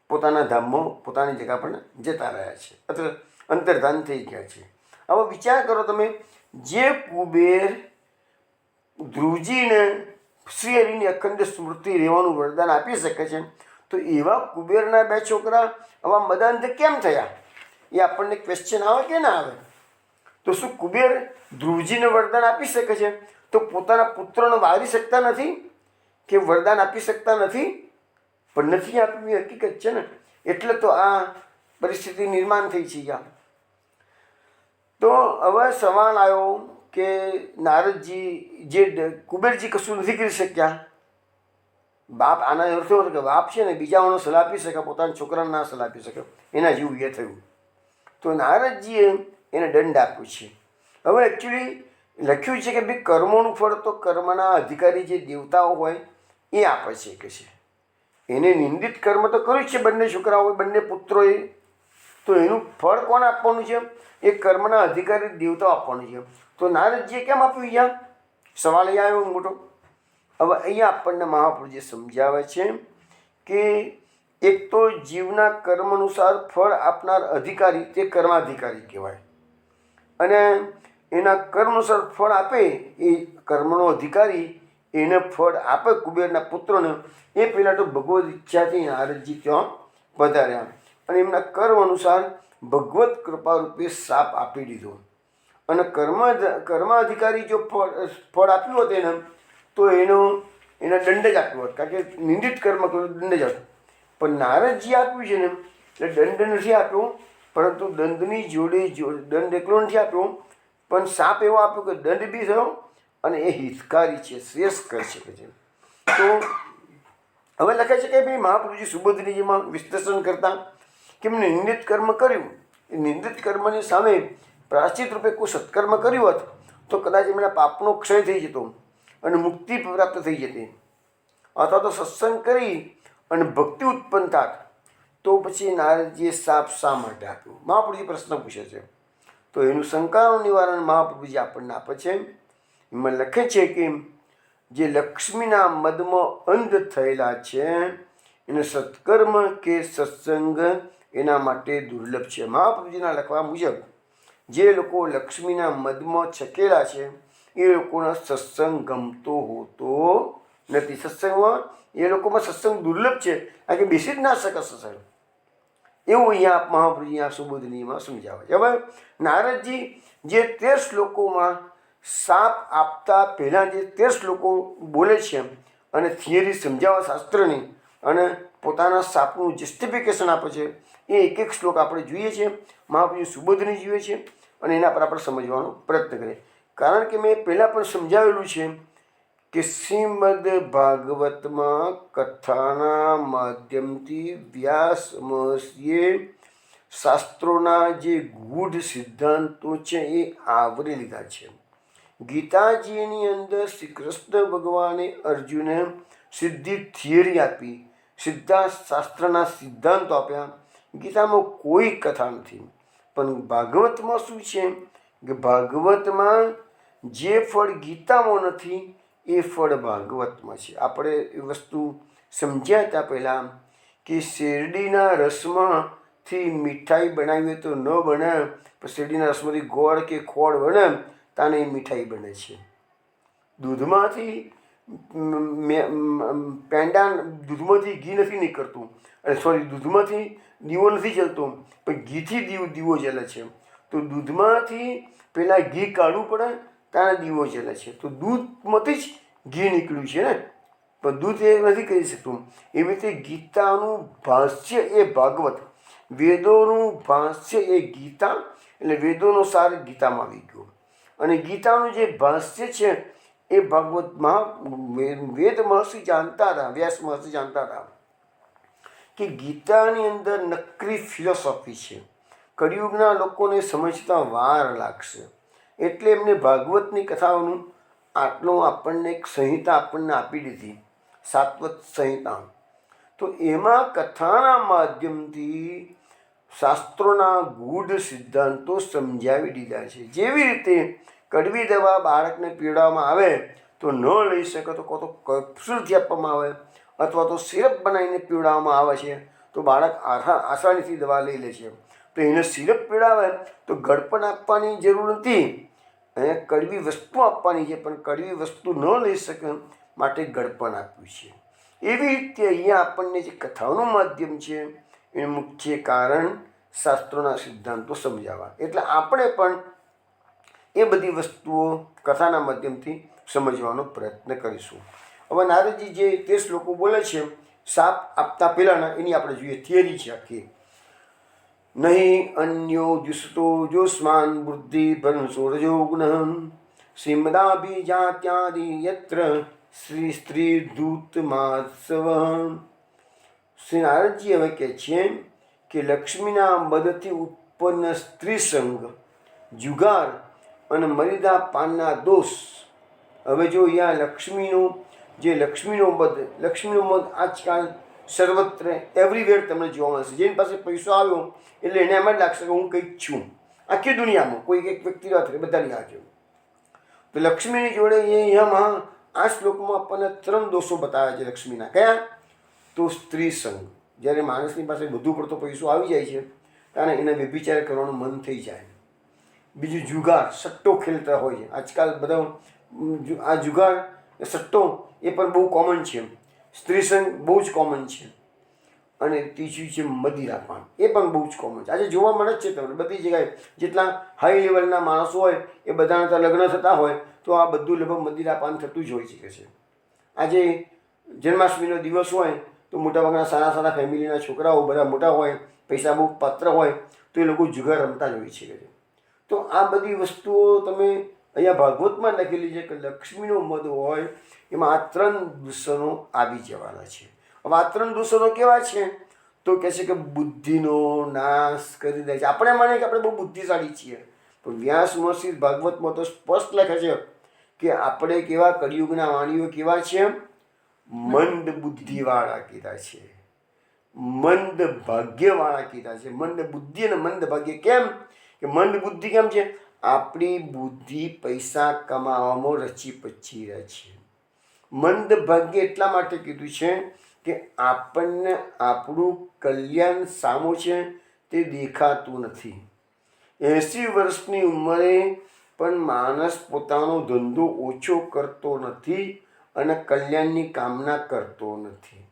પોતાના ધામમાં પોતાની જગ્યા પર જતા રહ્યા છે અથવા અંતર્ધાન થઈ ગયા છે. હવે વિચાર કરો તમે, જે કુબેર ધ્રુવજીને શ્રીહરિની અખંડ સ્મૃતિ રહેવાનું વરદાન આપી શકે છે, તો એવા કુબેરના 2 છોકરા આવા મદાંધ કેમ થયા? એ આપણને ક્વેશ્ચન આવે કે ના આવે? તો શું કુબેર ધ્રુવજીને વરદાન આપી શકે છે તો પોતાના પુત્રોને વારી શકતા નથી કે વરદાન આપી શકતા નથી? પણ નથી આપવી હકીકત છે ને. એટલે તો આ પરિસ્થિતિ નિર્માણ થઈ છે. તો હવે સવાલ આવ્યો કે નારદજી જે કુબેરજી કશું નથી કરી શક્યા. બાપ આના અર્થ એવો કે બાપ છે ને બીજાઓને સલાહ આપી શકે, પોતાના છોકરાને ના સલાહ આપી શકે, એના જેવું એ થયું. તો નારદજીએ એને દંડ આપ્યો છે. હવે એકચ્યુઅલી લખ્યું છે કે ભાઈ કર્મોનું ફળ તો કર્મના અધિકારી જે દેવતાઓ હોય એ આપે છે કે છે. એને નિંદિત કર્મ તો કર્યું છે બંને છોકરાઓએ, બંને પુત્રોએ, તો એનું ફળ કોણ આપવાનું છે? એ કર્મના અધિકારી દેવતાઓ આપવાનું છે. તો નારદજીએ કેમ આપ્યું? અહીંયા સવાલ અહીંયા આવ્યો મોટો. હવે અહીંયા આપણને મહાપુરુષજી સમજાવે છે કે એક તો જીવના કર્મ અનુસાર ફળ આપનાર અધિકારી તે કર્માધિકારી કહેવાય, અને એના કર્મ અનુસાર ફળ આપે એ કર્મનો અધિકારી એને ફળ આપે કુબેરના પુત્રોને. એ પહેલાં તો ભગવદ ઈચ્છાથી નારદજી ત્યાં પધાર્યા અને એમના કર્મ અનુસાર ભગવત કૃપા રૂપે શાપ આપી દીધો. અને કર્માધિકારી જો ફળ આપ્યું હોત એને તો એને દંડ જ આપ્યો હોત, કારણ કે નિંદિત કર્મ કર્યું દંડ જ આપ્યો. પણ નારદજી આપ્યું છે ને એટલે દંડ નથી આપ્યો, પરંતુ દંડની જોડે દંડ એકલો નથી આપ્યો, પણ શાપ એવો આપ્યો કે દંડ બી થયો અને એ હિતકારી છે, શ્રેષ્ઠ કરી શકે છે. તો હવે લખે છે કે ભાઈ મહાપુરુષજી સુબોધનીજીમાં વિશ્લેષણ કરતા કે એમને નિંદિત કર્મ કર્યું, એ નિંદિત કર્મની સામે પ્રાશ્ચિત રૂપે કોઈ સત્કર્મ કર્યું હોત તો કદાચ એમના પાપનો ક્ષય થઈ જતો અને મુક્તિ પ્રાપ્ત થઈ જતી, અથવા તો સત્સંગ કરી અને ભક્તિ ઉત્પન્ન થાત. તો પછી નારદજીએ શાપ શા માટે આપ્યો? મહાપુરુષજી પ્રશ્ન પૂછે છે. તો એનું શંકાનું નિવારણ મહાપ્રભુજી આપણને આપે છે. એમાં લખે છે કે જે લક્ષ્મીના મદમાં અંધ થયેલા છે એને સત્કર્મ કે સત્સંગ એના માટે દુર્લભ છે. મહાપ્રભુજીના લખવા મુજબ જે લોકો લક્ષ્મીના મદમાં છકેલા છે એ લોકોના સત્સંગ ગમતો હોતો નથી. સત્સંગમાં એ લોકોમાં સત્સંગ દુર્લભ છે, કારણ કે બેસી જ ના શકે સત્સંગ. એવું અહીંયા મહાપ્રભુજી આ સુબોધનીમાં સમજાવે છે. હવે નારદજી જે 13 શ્લોકોમાં શાપ આપતા પહેલાં જે 13 શ્લોકો બોલે છે અને થિયરી સમજાવવા શાસ્ત્રની અને પોતાના શાપનું જસ્ટિફિકેશન આપે છે, એ એક એક શ્લોક આપણે જોઈએ છીએ. મહાપ્રભુજી સુબોધની જોઈએ છે અને એના પર આપણે સમજવાનો પ્રયત્ન કરીએ. કારણ કે મેં પહેલાં પણ સમજાવેલું છે કે શ્રીમદ ભાગવતમાં કથાના માધ્યમથી વ્યાસ મહર્ષિએ શાસ્ત્રોના જે ગૂઢ સિદ્ધાંતો છે એ આવરી લીધા છે. ગીતાજીની અંદર શ્રી કૃષ્ણ ભગવાને અર્જુને સીધી થિયરી આપી, સીધા શાસ્ત્રના સિદ્ધાંતો આપ્યા. ગીતામાં કોઈ કથા નથી. પણ ભાગવતમાં શું છે કે ભાગવતમાં જે ફળ ગીતામાં નથી એ ફળ ભાગવતમાં છે. આપણે એ વસ્તુ સમજ્યા હતા પહેલાં કે શેરડીના રસમાંથી મીઠાઈ બનાવીએ તો ન બને, પણ શેરડીના રસમાંથી ગોળ કે ખોળ બને તાને એ મીઠાઈ બને છે. દૂધમાંથી દૂધમાંથી ઘી નથી નીકળતું, અને સોરી દૂધમાંથી દીવો નથી જલતો, પણ ઘીથી દીવો જલે છે. તો દૂધમાંથી પહેલાં ઘી કાઢવું પડે તાને દીવો જલે છે. તો દૂધમાંથી જ ઘી નીકળ્યું છે ને, પણ દૂધ એ નથી કરી શકતું. એવી રીતે ગીતાનું ભાષ્ય એ ભાગવત, વેદોનું ભાષ્ય એ ગીતા, એટલે વેદોનો સાર ગીતામાં આવી ગયો. અને ગીતાનું જે ભાષ્ય છે એ ભાગવતમાં વેદ મહર્ષિ જાણતા હતા, વ્યાસ મહર્ષિ જાણતા હતા કે ગીતાની અંદર નકરી ફિલોસોફી છે. કળિયુગના લોકોને સમજતા વાર લાગશે, એટલે એમને ભાગવતની કથાઓનું આટલું આપણને એક સંહિતા આપણને આપી દીધી, સાત્વત સંહિતા. તો એમાં કથાના માધ્યમથી શાસ્ત્રોના ગૂઢ સિદ્ધાંતો સમજાવી દીધા છે. જેવી રીતે કડવી દવા બાળકને પીવડાવવામાં આવે તો ન લઈ શકે તો તો કેપ્સ્યુલથી આપવામાં આવે, અથવા તો સિરપ બનાવીને પીવડાવવામાં આવે છે તો બાળક આસાનીથી દવા લઈ લે છે. તો એને સિરપ પીવડાવે તો ગળપણ આપવાની જરૂર નથી, એને કડવી વસ્તુ આપવાની છે, પણ કડવી વસ્તુ ન લઈ શકે માટે ગળપણ આપ્યું છે. એવી રીતે અહીંયા આપણને જે કથાઓનું માધ્યમ છે એનું મુખ્ય કારણ શાસ્ત્રોના સિદ્ધાંતો સમજાવવા. એટલે આપણે પણ એ બધી વસ્તુઓ કથાના માધ્યમથી સમજવાનો પ્રયત્ન કરીશું. હવે નારદજી જે 13 શ્લોકો બોલે છે શાપ આપતા પહેલાંના, એની આપણે જોઈએ થિયરી છે આખી. નહીં અન્યો જુસતો જોસ્માન બુદ્ધિ ભરંસોરજો ગુણ શ્રીમદાભિજાત્યાદિ યત્ર શ્રી સ્ત્રી દૂત માત્સવ. શ્રી નારદજી હવે કહે છે કે લક્ષ્મીના મદથી ઉત્પન્ન સ્ત્રી સંગ, જુગાર અને મર્યાદા પાનના દોષ. હવે જો અહીંયા લક્ષ્મીનો મદ આજકાલ સર્વત્ર એવરીવેર તમને જોવા મળશે. જેની પાસે પૈસો આવ્યો એટલે એને એમ જ લાગશે કે હું કંઈક છું આખી દુનિયામાં, કોઈ એક વ્યક્તિ વાત કરે બધાની આ જોયું. તો લક્ષ્મીની જોડે અહીંયામાં આ શ્લોકમાં આપણને 3 દોષો બતાવ્યા છે લક્ષ્મીના. કયા? તો સ્ત્રી સંગ. જ્યારે માણસની પાસે વધુ પડતો પૈસો આવી જાય છે ત્યારે એને વ્યભિચાર કરવાનું મન થઈ જાય. બીજું જુગાર, સટ્ટો ખેલતા હોય છે આજકાલ બધા. આ જુગાર સટ્ટો એ પણ બહુ કોમન છે. સ્ત્રી સંગ બહુ જ કોમન છે. અને ત્રીજું છે મદિરાપાન, એ પણ બહુ જ કોમન છે. આજે જોવા મળે જ છે તમને બધી જગ્યાએ. જેટલા હાઈ લેવલના માણસો હોય એ બધાના ત્યાં લગ્ન થતા હોય તો આ બધું લગભગ મદિરાપાન થતું જ હોય છે. આજે જન્માષ્ટમીનો દિવસ હોય તો મોટાભાગના સારા સારા ફેમિલીના છોકરાઓ બધા મોટા હોય, પૈસા બહુ પાત્ર હોય તો એ લોકો જુગાર રમતા જ હોય છે. તો આ બધી વસ્તુઓ તમે અહીંયા ભાગવતમાં લખેલી છે કે લક્ષ્મીનો મદ હોય એમાં આ 3 દૂષણો આવી જવાના છે. હવે આ 3 દૂષણો કેવા છે? તો કહે છે કે બુદ્ધિનો નાશ કરી દે છે. આપણે માને કે આપણે બહુ બુદ્ધિશાળી છીએ, પણ વ્યાસ મહર્ષિ ભાગવતમાં તો સ્પષ્ટ લખે છે કે આપણે કેવા કળિયુગના વાણીઓ કેવા છે? મંદ બુદ્ધિવાળા કીધા છે, મંદ ભાગ્યવાળા કીધા છે. મંદ બુદ્ધિ અને મંદ ભાગ્ય. કેમ કે મંદ બુદ્ધિ કેમ છે? આપણી બુદ્ધિ પૈસા કમાવામાં રચી પચી રહે છે. મંદ ભાગ્ય એટલા માટે કીધું છે કે આપણને આપણું કલ્યાણ સામું છે તે દેખાતું નથી. 80 વર્ષની ઉંમરે પણ માણસ પોતાનો ધંધો ઓછો કરતો નથી અને કલ્યાણની કામના કરતો નથી.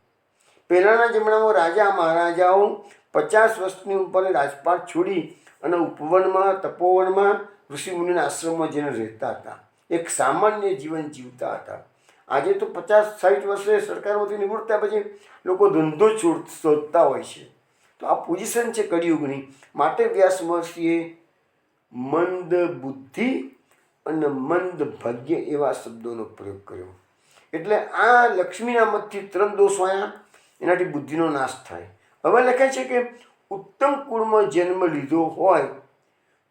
પહેલાંના જમાનામાં રાજા મહારાજાઓ 50 વર્ષની ઉંમરે રાજપાટ છોડી અને ઉપવનમાં તપોવનમાં ઋષિમુનિના આશ્રમમાં જઈને રહેતા હતા. એક સામાન્ય જીવન જીવતા હતા. આજે તો 50-60 વર્ષે સરકારમાંથી નિવૃત્તા પછી લોકો ધંધો શોધતા હોય છે. તો આ પોઝિશન છે કળિયુગની. માટે વ્યાસ મહર્ષિએ મંદ બુદ્ધિ અને મંદ ભાગ્ય એવા શબ્દોનો પ્રયોગ કર્યો. એટલે આ લક્ષ્મીના મતથી 3 દોષ આવ્યા, એનાથી બુદ્ધિનો નાશ થાય. હવે લખે છે કે ઉત્તમ કુળમાં જન્મ લીધો હોય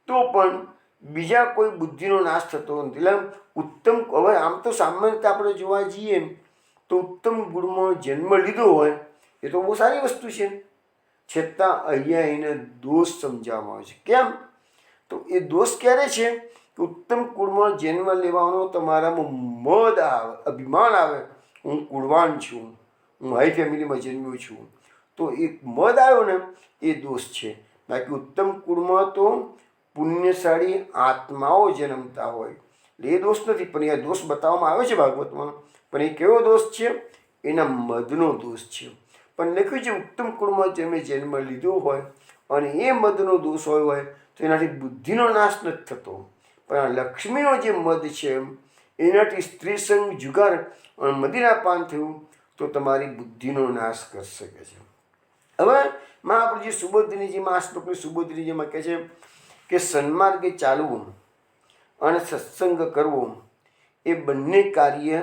તો પણ બીજા કોઈ બુદ્ધિનો નાશ થતો નથી. એટલે ઉત્તમ, હવે આમ તો સામાન્ય રીતે આપણે જોવા જઈએ તો ઉત્તમ ગુણમાં જન્મ લીધો હોય એ તો બહુ સારી વસ્તુ છે. છતાં અહીંયા એને દોષ સમજાવવામાં આવે છે. કેમ? તો એ દોષ ક્યારે છે કે ઉત્તમ કુળમાં જન્મ લેવાનો તમારામાં મદ આવે, અભિમાન આવે, હું કુળવાન છું, હું હાઈ ફેમિલીમાં જન્મ્યો છું, તો એ મદ આવ્યો ને એ દોષ છે. બાકી ઉત્તમ કુળમાં તો પુણ્યશાળી આત્માઓ જન્મતા હોય એટલે એ દોષ નથી. પણ એ દોષ બતાવવામાં આવે છે ભાગવતમાં. પણ એ કેવો દોષ છે? એના મદનો દોષ છે. પણ લખ્યું છે ઉત્તમ કુળમાં તમે જન્મ લીધો હોય અને એ મદનો દોષ હોય તો એનાથી બુદ્ધિનો નાશ નથી થતો. પણ આ લક્ષ્મીનો જે મદ છે એનાથી સ્ત્રી સંગ, જુગાર અને મદિરાપાન થયું તો તમારી બુદ્ધિનો નાશ કરી શકે છે. હવે મહાપ્રભુજી સુબોધનીજીમાં આ શ્લોકની સુબોધનીજીમાં કહે છે કે સન્માર્ગે ચાલવું અને સત્સંગ કરવો એ બંને કાર્ય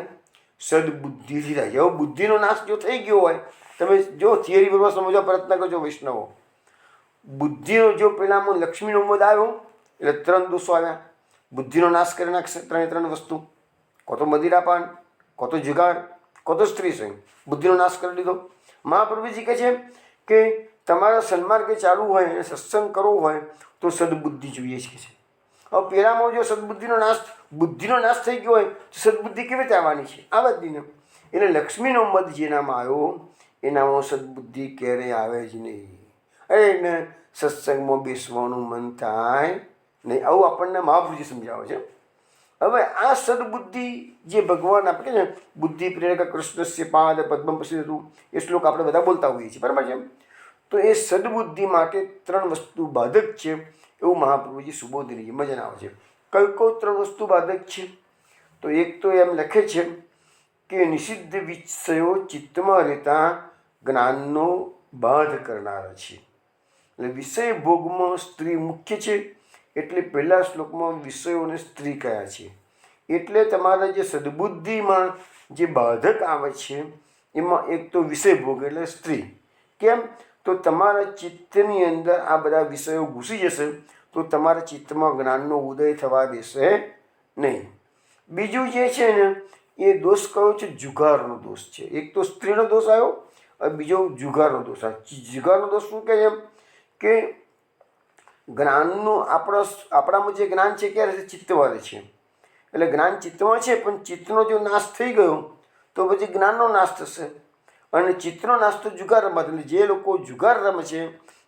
સદબુદ્ધિથી થાય. હવે બુદ્ધિનો નાશ જો થઈ ગયો હોય, તમે જો થિયરી બરોબર સમજવા પ્રયત્ન કરજો વૈષ્ણવો. બુદ્ધિનો જો પહેલાંમાં લક્ષ્મીનો મદ આવ્યો એટલે 3 દોષો આવ્યા. બુદ્ધિનો નાશ કરી નાખશે 3 વસ્તુ. કો તો મદિરાપાન, કો તો જુગાર, કો તો સ્ત્રી સંગ. બુદ્ધિનો નાશ કરી દીધો. મહાપ્રભુજી કહે છે કે તમારા સન્માર્ગે ચાલવું હોય અને સત્સંગ કરવો હોય તો સદબુદ્ધિ જોઈએ છે. હવે પહેલાંમાં જો બુદ્ધિનો નાશ થઈ ગયો હોય તો સદબુદ્ધિ કેવી રીતે આવવાની છે? આવે જ નહીં. એટલે લક્ષ્મીનો મદ જેનામાં આવ્યો એનામાં સદબુદ્ધિ ક્યારેય આવે જ નહીં. એને સત્સંગમાં બેસવાનું મન થાય નહીં. આવું આપણને મહાપ્રભુજી સમજાવે છે. હવે આ સદબુદ્ધિ જે ભગવાન આપણે ને બુદ્ધિ પ્રેરક કૃષ્ણસ્ય પાદ પદ્મ પ્રસિદ્ધ એ શ્લોક આપણે બધા બોલતા હોઈએ છીએ, બરાબર છે. તો એ સદબુદ્ધિ માટે 3 વસ્તુ બાધક છે એવું મહાપ્રભુજી સુબોધનીજીમાં જણાવે છે. કઈ 3 વસ્તુ બાધક છે? તો એક તો એમ લખે છે કે નિષિદ્ધ વિષયો ચિત્તમાં રહેતા જ્ઞાનનો બાધ કરનારા છે. એટલે વિષય ભોગમાં સ્ત્રી મુખ્ય છે. એટલે પહેલા શ્લોકમાં વિષયોને સ્ત્રી કહ્યા છે. એટલે તમારા જે સદબુદ્ધિમાં જે બાધક આવે છે એમાં એક તો વિષય ભોગ એટલે સ્ત્રી. કેમ? તો તમારા ચિત્તની અંદર આ બધા વિષયો ઘૂસી જશે તો તમારા ચિત્તમાં જ્ઞાનનો ઉદય થવા દેશે નહીં. બીજું જે છે ને એ દોષ કયો છે? જુગારનો દોષ છે. એક તો સ્ત્રીનો દોષ આવ્યો હવે બીજો જુગારનો દોષ. આ જુગારનો દોષ શું કહે છે? કે જ્ઞાનનું આપણામાં જે જ્ઞાન છે ક્યારે છે? ચિત્તમાં રહે છે. એટલે જ્ઞાન ચિત્તમાં છે, પણ ચિત્તનો જો નાશ થઈ ગયો તો પછી જ્ઞાનનો નાશ થશે. અને ચિત્તનો નાશ તો જુગાર રમત. એટલે જે લોકો જુગાર રમે છે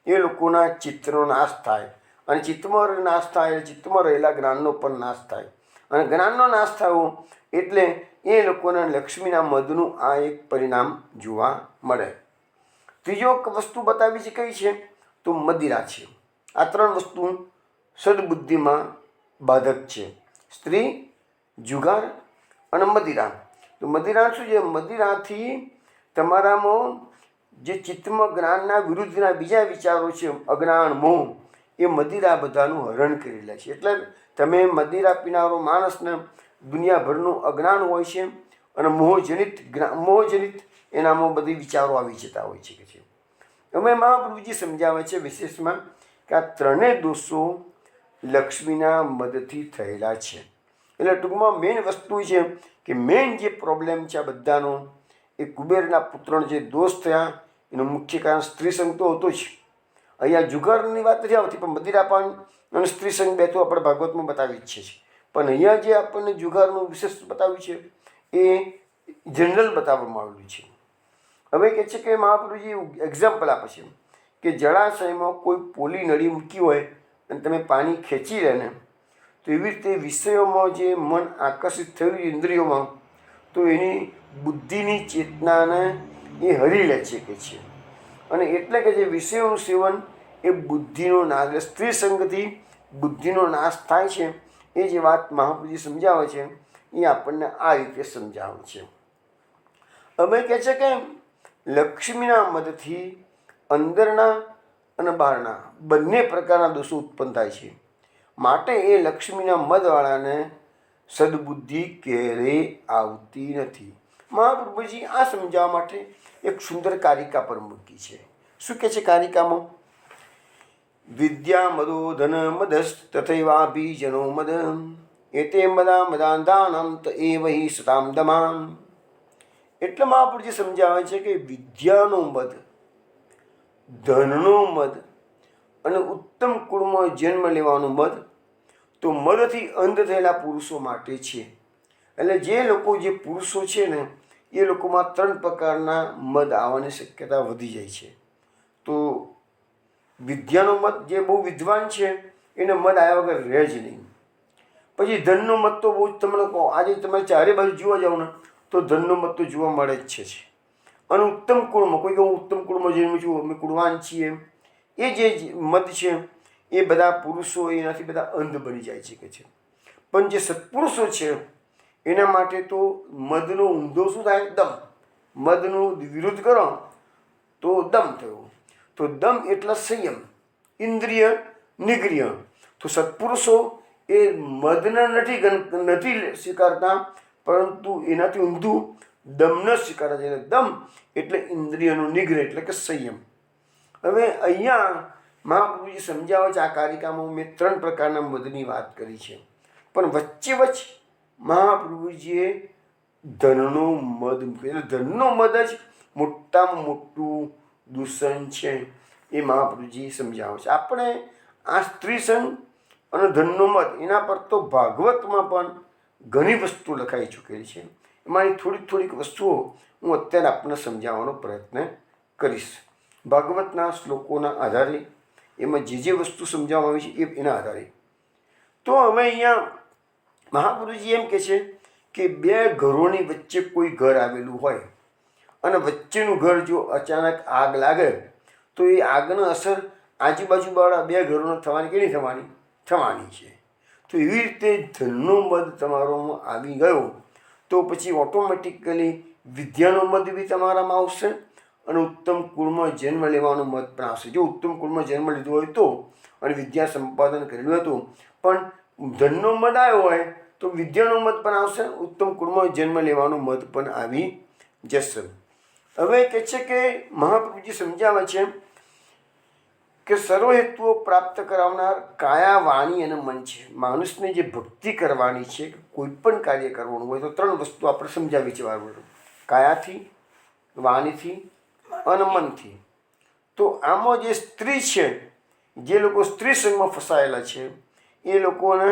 એ લોકોના ચિત્તનો નાશ થાય. અને ચિત્તમાં નાશ થાય એટલે ચિત્તમાં રહેલા જ્ઞાનનો પણ નાશ થાય. અને જ્ઞાનનો નાશ થયો એટલે એ લોકોના લક્ષ્મીના મદનું આ એક પરિણામ જોવા મળે. ત્રીજો વસ્તુ બતાવી છે કઈ છે? તો મદિરા છે. આ ત્રણ વસ્તુ સદબુદ્ધિમાં બાધક છે: સ્ત્રી, જુગાર અને મદિરા. તો મદિરા શું છે? મદિરાથી તમારામાં જે ચિત્તમાં જ્ઞાનના વિરુદ્ધના બીજા વિચારો છે, અજ્ઞાન, મોહ, એ મદિરા બધાનું હરણ કરી લે છે. એટલે તમે મદિરા પીનારો માણસને દુનિયાભરનું અજ્ઞાન હોય છે અને મોહજનિત એનામાં બધી વિચારો આવી જતા હોય છે. અમે મહાપ્રભુજી સમજાવે છે વિશેષમાં કે આ ત્રણેય દોષો લક્ષ્મીના મદથી થયેલા છે. એટલે ટૂંકમાં મેઇન વસ્તુ છે કે મેઇન જે પ્રોબ્લેમ છે આ બધાનો, એ કુબેરના પુત્રનો જે દોષ થયા એનું મુખ્ય કારણ સ્ત્રી સંગ તો હતો જ. અહીંયા જુગારની વાત નથી આવતી, પણ મદિરાપાન અને સ્ત્રી સંગ બે તો આપણે ભાગવતમાં બતાવી જ છે. પણ અહીંયા જે આપણને જુગારનું વિશેષ બતાવ્યું છે એ જનરલ બતાવવામાં આવેલું છે. હવે કહે છે કે મહાપ્રભુજી એક્ઝામ્પલ આપે છે કે જળાશયમાં કોઈ પોલી નળી મૂકી હોય અને તમે પાણી ખેંચી લે ને, તો એવી રીતે વિષયોમાં જે મન આકર્ષિત થયેલું ઇન્દ્રિયોમાં, તો એની બુદ્ધિની ચેતનાને એ હરી લે છે કે છે. અને એટલે કે જે વિષયોનું સેવન એ બુદ્ધિનો નાશ, સ્ત્રી સંગથી બુદ્ધિનો નાશ થાય છે. એ જે વાત મહાપ્રભુજી સમજાવે છે એ આપણને આ રીતે સમજાવે છે. અમે કહે છે કે લક્ષ્મીના મદથી અંદરના અને બહારના બંને પ્રકારના દોષો ઉત્પન્ન થાય છે. માટે એ લક્ષ્મીના મદવાળાને સદબુદ્ધિ ક્યારેય આવતી નથી. મહાપ્રભુજી આ સમજાવવા માટે એક સુંદર કારિકા પર મૂકી છે. શું કહે છે કારિકામાં? વિદ્યા મદો ધન મદસ તથૈવાભીજનો મદ એતે મદા મદાંધાનંત એ વહી સતામ દમાન. એટલે મહાપુરુષજી સમજાવે છે કે વિદ્યાનો મદ, ધનનો મદ અને ઉત્તમ કુળમાં જન્મ લેવાનું મદ તો મદથી અંધ થયેલા પુરુષો માટે છે. એટલે જે લોકો, જે પુરુષો છે ને, એ લોકોમાં 3 પ્રકારના મદ આવવાની શક્યતા વધી જાય છે. તો વિદ્યાનો મદ, જે બહુ વિદ્વાન છે એને મદ આવ્યા વગર રહે જ નહીં. પછી ધનનો મત તો બહુ જ, તમને કહો આજે તમે ચારે બાજુ જોવા જાઓ ને તો ધનનો મત તો જોવા મળે જ છે. અને ઉત્તમ કુળમાં, કોઈ કહું ઉત્તમ કુળમાં જન્મ છું, અમે કુળવાન છીએ, એ જે મત છે એ બધા પુરુષો એનાથી બધા અંધ બની જાય છે કે છે. પણ જે સત્પુરુષો છે એના માટે તો મદનો ઊંધો શું થાય? દમ. મદનું વિરુદ્ધ કરો તો દમ થયો. તો દમ એટલે સંયમ, ઇન્દ્રિય નિગ્રહ. તો સત્પુરુષો એ મદને નથી સ્વીકારતા, પરંતુ એનાથી ઊંધું દમને સ્વીકારે છે. દમ એટલે ઇન્દ્રિયનો નિગ્રહ એટલે કે સંયમ. હવે અહીંયા મહાપ્રભુજી સમજાવે છે આ કારિકામાં મેં 3 પ્રકારના મદની વાત કરી છે. પણ વચ્ચે મહાપ્રભુજીએ ધનનો મદ મૂક્યો. એટલે ધનનો મદ જ મોટામાં મોટું દૂષણ છે એ મહાપ્રભુજી સમજાવે છે. આપણે આ સ્ત્રી સંગ અને ધનનો મદ એના પર તો ભાગવતમાં પણ ઘણી વસ્તુ લખાઈ ચૂકેલી છે. એમાંની થોડીક વસ્તુઓ હું અત્યારે આપણને સમજાવવાનો પ્રયત્ન કરીશ. ભાગવતના શ્લોકોના આધારે એમાં જે વસ્તુ સમજાવવામાં આવી છે એના આધારે. તો અમે અહીંયા મહાપુરુષજી એમ કહે છે કે 2 ઘરોની વચ્ચે કોઈ ઘર આવેલું હોય અને વચ્ચેનું ઘર જો અચાનક આગ લાગે તો એ આગની અસર આજુબાજુવાળા 2 ઘરોને થવાની કે નહીં થવાની? થવાની છે. તો એવી રીતે ધનનો મદ તમારામાં આવી ગયો તો પછી ઓટોમેટિકલી વિદ્યાનો મદ બી તમારામાં આવશે અને ઉત્તમ કુળમાં જન્મ લેવાનો મદ પણ આવશે. જો ઉત્તમ કુળમાં જન્મ લીધો હોય તો અને વિદ્યા સંપાદન કરેલું હતું, પણ ધનનો મદ આવ્યો હોય તો વિદ્યાનો મદ પણ આવશે, ઉત્તમ કુળમાં જન્મ લેવાનો મદ પણ આવી જશે. હવે કહે છે કે મહાપ્રભુજી સમજાવે છે કે સર્વહેતુઓ પ્રાપ્ત કરાવનાર કાયા, વાણી અને મન છે. માણસને જે ભક્તિ કરવાની છે, કોઈ પણ કાર્ય કરવાનું હોય તો 3 વસ્તુ આપણે સમજાવી છે વારંવાર: કાયાથી, વાણીથી અને મનથી. તો આમાં જે સ્ત્રી છે, જે લોકો સ્ત્રી સંગમાં ફસાયેલા છે, એ લોકોને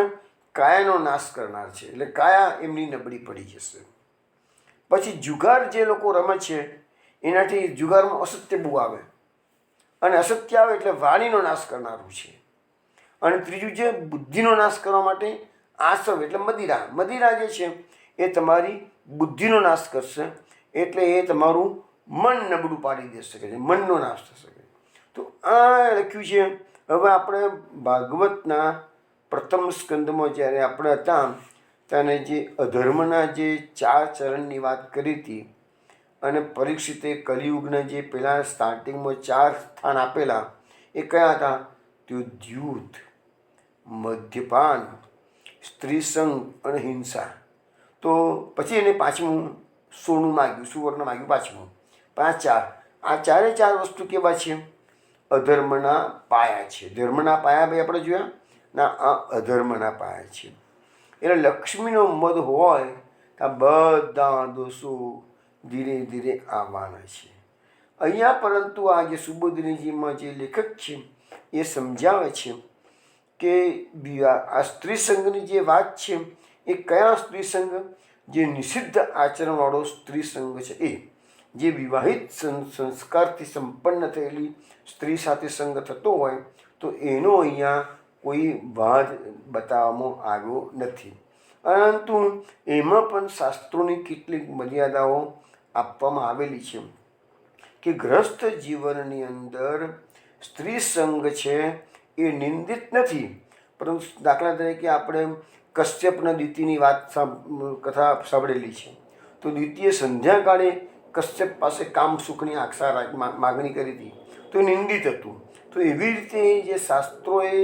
કાયાનો નાશ કરનાર છે, એટલે કાયા એમની નબળી પડી જશે. પછી જુગાર જે લોકો રમે છે એનાથી જુગારમાં અસત્ય બહુ આવે, અને અસત્ય આવે એટલે વાણીનો નાશ કરનારું છે. અને ત્રીજું છે બુદ્ધિનો નાશ કરવા માટે આસવ એટલે મદિરા. મદિરા જે છે એ તમારી બુદ્ધિનો નાશ કરશે, એટલે એ તમારું મન નબળું પાડી દે શકે છે, મનનો નાશ થશે. તો આ લખ્યું છે. હવે આપણે ભાગવતના પ્રથમ સ્કંદમાં જ્યારે આપણે હતા ત્યારે જે અધર્મના જે 4 ચરણની વાત કરી હતી, અને પરીક્ષિતે કલિયુગના જે પહેલાં સ્ટાર્ટિંગમાં 4 સ્થાન આપેલા એ કયા હતા? તો દ્યુત, મદ્યપાન, સ્ત્રી સંગ અને હિંસા. તો પછી એને પાછું સોનું માગ્યું, સુવર્ણ માગ્યું પાછું. આ ચારે ચાર વસ્તુ કેવા છે? અધર્મના પાયા છે. ધર્મના પાયા ભાઈ આપણે જોયા ના, આ અધર્મના પાયા છે. એટલે લક્ષ્મીનો મદ હોય તો બધા દોષો ધીરે ધીરે આવવાના છે અહીંયા. પરંતુ આ જે સુબોધનીજીમાં જે લેખક છે એ સમજાવે છે કે આ સ્ત્રી સંઘની જે વાત છે એ કયા સ્ત્રી સંઘ? જે નિષિદ્ધ આચરણવાળો સ્ત્રી સંઘ છે, એ જે વિવાહિત સંસ્કારથી સંપન્ન થયેલી સ્ત્રી સાથે સંગ થતો હોય તો એનો અહીંયા કોઈ વાદ બતાવવામાં આવ્યો નથી. પરંતુ એમાં પણ શાસ્ત્રોની કેટલીક મર્યાદાઓ આપવામાં આવેલી છે કે ગ્રસ્ત જીવનની અંદર સ્ત્રી સંગ છે એ નિંદિત નથી. પરંતુ દાખલા તરીકે આપણે કશ્યપના દીતિની કથા સાંભળેલી છે. તો દીતિએ સંધ્યાકાળે કશ્યપ પાસે કામ સુખની આશા માગણી કરી હતી, તો નિંદિત હતું. તો એવી રીતે જે શાસ્ત્રોએ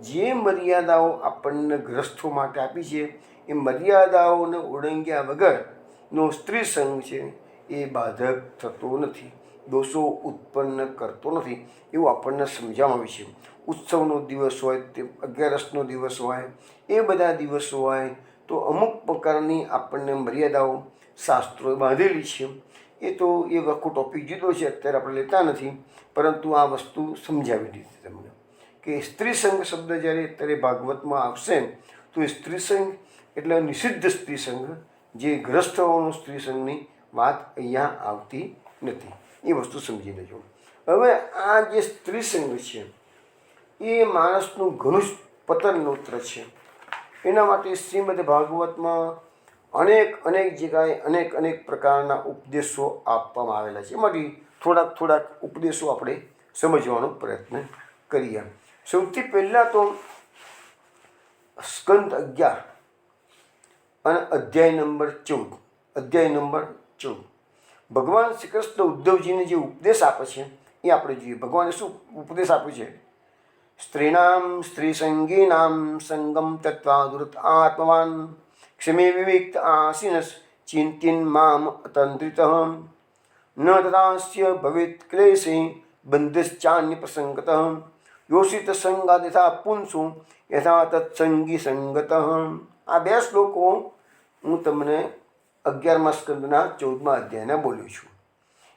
જે મર્યાદાઓ આપણને ગ્રસ્તો માટે આપી છે એ મર્યાદાઓને ઓળંગ્યા વગરનો સ્ત્રી સંગ છે એ બાધક થતો નથી, દોષો ઉત્પન્ન કરતો નથી, એવું આપણને સમજાવવામાં આવ્યું છે. ઉત્સવનો દિવસ હોય, તે 11રસનો દિવસ હોય, એ બધા દિવસો હોય તો અમુક પ્રકારની આપણને મર્યાદાઓ શાસ્ત્રોએ બાંધેલી છે. એ તો એ આખો ટોપિક જુદો છે, અત્યારે આપણે લેતા નથી. પરંતુ આ વસ્તુ સમજાવી દીધી તમને કે સ્ત્રી સંઘ શબ્દ જ્યારે અત્યારે ભાગવતમાં આવશે તો એ સ્ત્રી સંઘ એટલે નિષિદ્ધ સ્ત્રી સંઘ, જે ગ્રસ્ત હોવાનો સ્ત્રી સંઘની વાત અહીંયા આવતી નથી. એ વસ્તુ સમજી લેજો. હવે આ જે સ્ત્રી સંઘ છે એ માણસનું ઘણું જ પતનનોત્ર છે. એના માટે શ્રીમદ ભાગવતમાં અનેક જગ્યાએ અનેક પ્રકારના ઉપદેશો આપવામાં આવેલા છે. એમાંથી થોડાક ઉપદેશો આપણે સમજવાનો પ્રયત્ન કરીએ. સૌથી પહેલાં તો સ્કંદ 11 અને અધ્યાય નંબર 14. ભગવાન શ્રી કૃષ્ણ ઉદ્ધવજીને જે ઉપદેશ આપે છે એ આપણે જોઈએ. ભગવાને શું ઉપદેશ આપ્યો છે? સ્ત્રીણામ સ્ત્રી સંગીનામ સંગમ તત્વા દુરત આત્મવાન ક્ષમે વિવિક્ત આસીનસ ચિંતિન મામ અતંત્રિત ન તદાસ્ય ભવેત ક્લેશે બંધશ્ચાન્ય પ્રસંગત યોષિત સંગાદ યથા પુંસુ યથા તત્સંગી સંગત. આ 2 શ્લોકો હું તમને 11મા સ્કંદના 14મા અધ્યાયના બોલ્યો છું.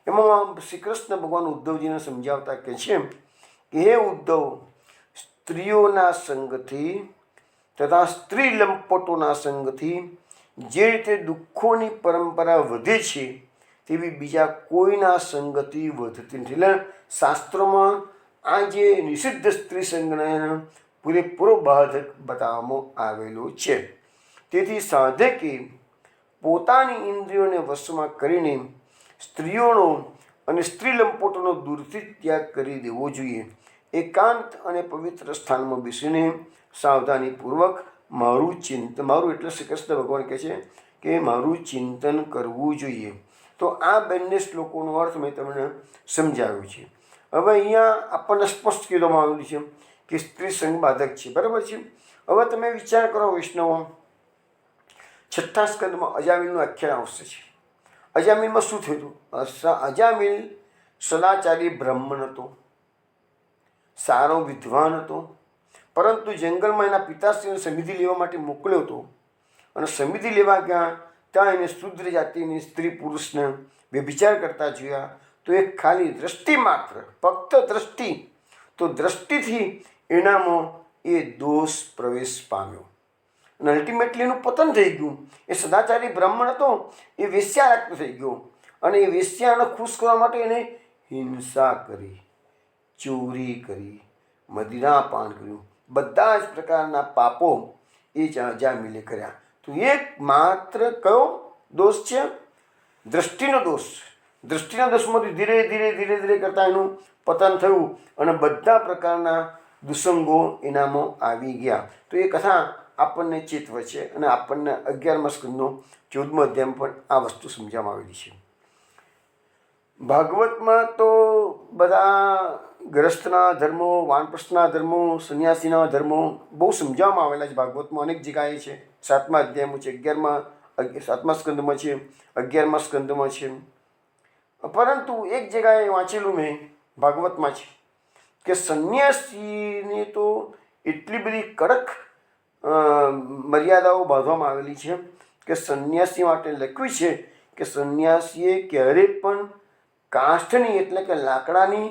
એમાં શ્રી કૃષ્ણ ભગવાન ઉદ્ધવજીને સમજાવતા કહે છે કે હે ઉદ્ધવ, સ્ત્રીઓના સંગથી તથા સ્ત્રી લંપટોના સંગથી જે રીતે દુઃખોની પરંપરા વધે છે તેવી બીજા કોઈના સંગથી વધતી નથી. એટલે શાસ્ત્રોમાં આ જે નિષિદ્ધ સ્ત્રી સંગને પૂરેપૂરો બાધક બતાવવામાં આવેલો છે. તેથી સાધકે પોતાની ઇન્દ્રિયોને વશમાં કરીને સ્ત્રીઓનો અને સ્ત્રી લંપટોનો દૂરથી ત્યાગ કરી દેવો જોઈએ. એકાંત અને પવિત્ર સ્થાનમાં બેસીને સાવધાનીપૂર્વક મારું એટલે શ્રી કૃષ્ણ ભગવાન કહે છે કે મારું ચિંતન કરવું જોઈએ. તો આ બંને શ્લોકોનો અર્થ મેં તમને સમજાવ્યો છે. હવે અહીંયા આપણને સ્પષ્ટ કહેવામાં આવેલું છે કે સ્ત્રી સંગ બાધક છે, બરાબર છે. હવે તમે વિચાર કરો વૈષ્ણવો, 6થા સ્કંદમાં અજામિલનું આખ્યાન આવશે છે. અજામિલમાં શું થયું? અજામિલ સદાચારી બ્રાહ્મણ હતો, સારો વિદ્વાન હતો, પરંતુ જંગલમાં એના પિતાશ્રીને સમિધિ લેવા માટે મોકલ્યો હતો. અને સમિધિ લેવા ગયા ત્યાં એને શુદ્ર જાતિની સ્ત્રી પુરુષને વ્યભિચાર કરતા જોયા. તો એ ખાલી દ્રષ્ટિ માત્ર, ફક્ત દ્રષ્ટિ, તો દ્રષ્ટિથી એનામાં એ દોષ પ્રવેશ પામ્યો અને અલ્ટિમેટલી એનું પતન થઈ ગયું. એ સદાચારી બ્રાહ્મણ હતો, એ વેશ્યારક્ત થઈ ગયો અને એ વેશ્યાને ખુશ કરવા માટે એને હિંસા કરી, ચોરી કરી, મદિરાપાન કર્યું, બધા જ પ્રકારના પાપો એ જામીલે કર્યા. તો એક માત્ર કયો દોષ છે? દ્રષ્ટિનો દોષ. દ્રષ્ટિના દોષમાંથી ધીરે ધીરે ધીરે ધીરે કરતાં એનું પતન થયું અને બધા પ્રકારના દુસંગો એનામાં આવી ગયા. તો એ કથા આપણને ચેતવે છે અને આપણને 11મા સ્કંદનો 14મો અધ્યાયમાં પણ આ વસ્તુ સમજાવવામાં આવેલી છે. ભાગવતમાં તો બધા ગ્રસ્તના ધર્મો, વાનપ્રસ્થના ધર્મો, સંન્યાસીના ધર્મો બહુ સમજાવવામાં આવેલા છે. ભાગવતમાં અનેક જગ્યાએ છે. 7મા અધ્યાયમાં છે, 7મા સ્કંદમાં છે, 11મા સ્કંદમાં છે. પરંતુ એક જગ્યાએ વાંચેલું મેં ભાગવતમાં છે કે સંન્યાસીને તો એટલી બધી કડક મર્યાદાઓ બાંધવામાં આવેલી છે કે સંન્યાસી માટે લખ્યું છે કે સંન્યાસીએ ક્યારે પણ કાષ્ઠની એટલે કે લાકડાની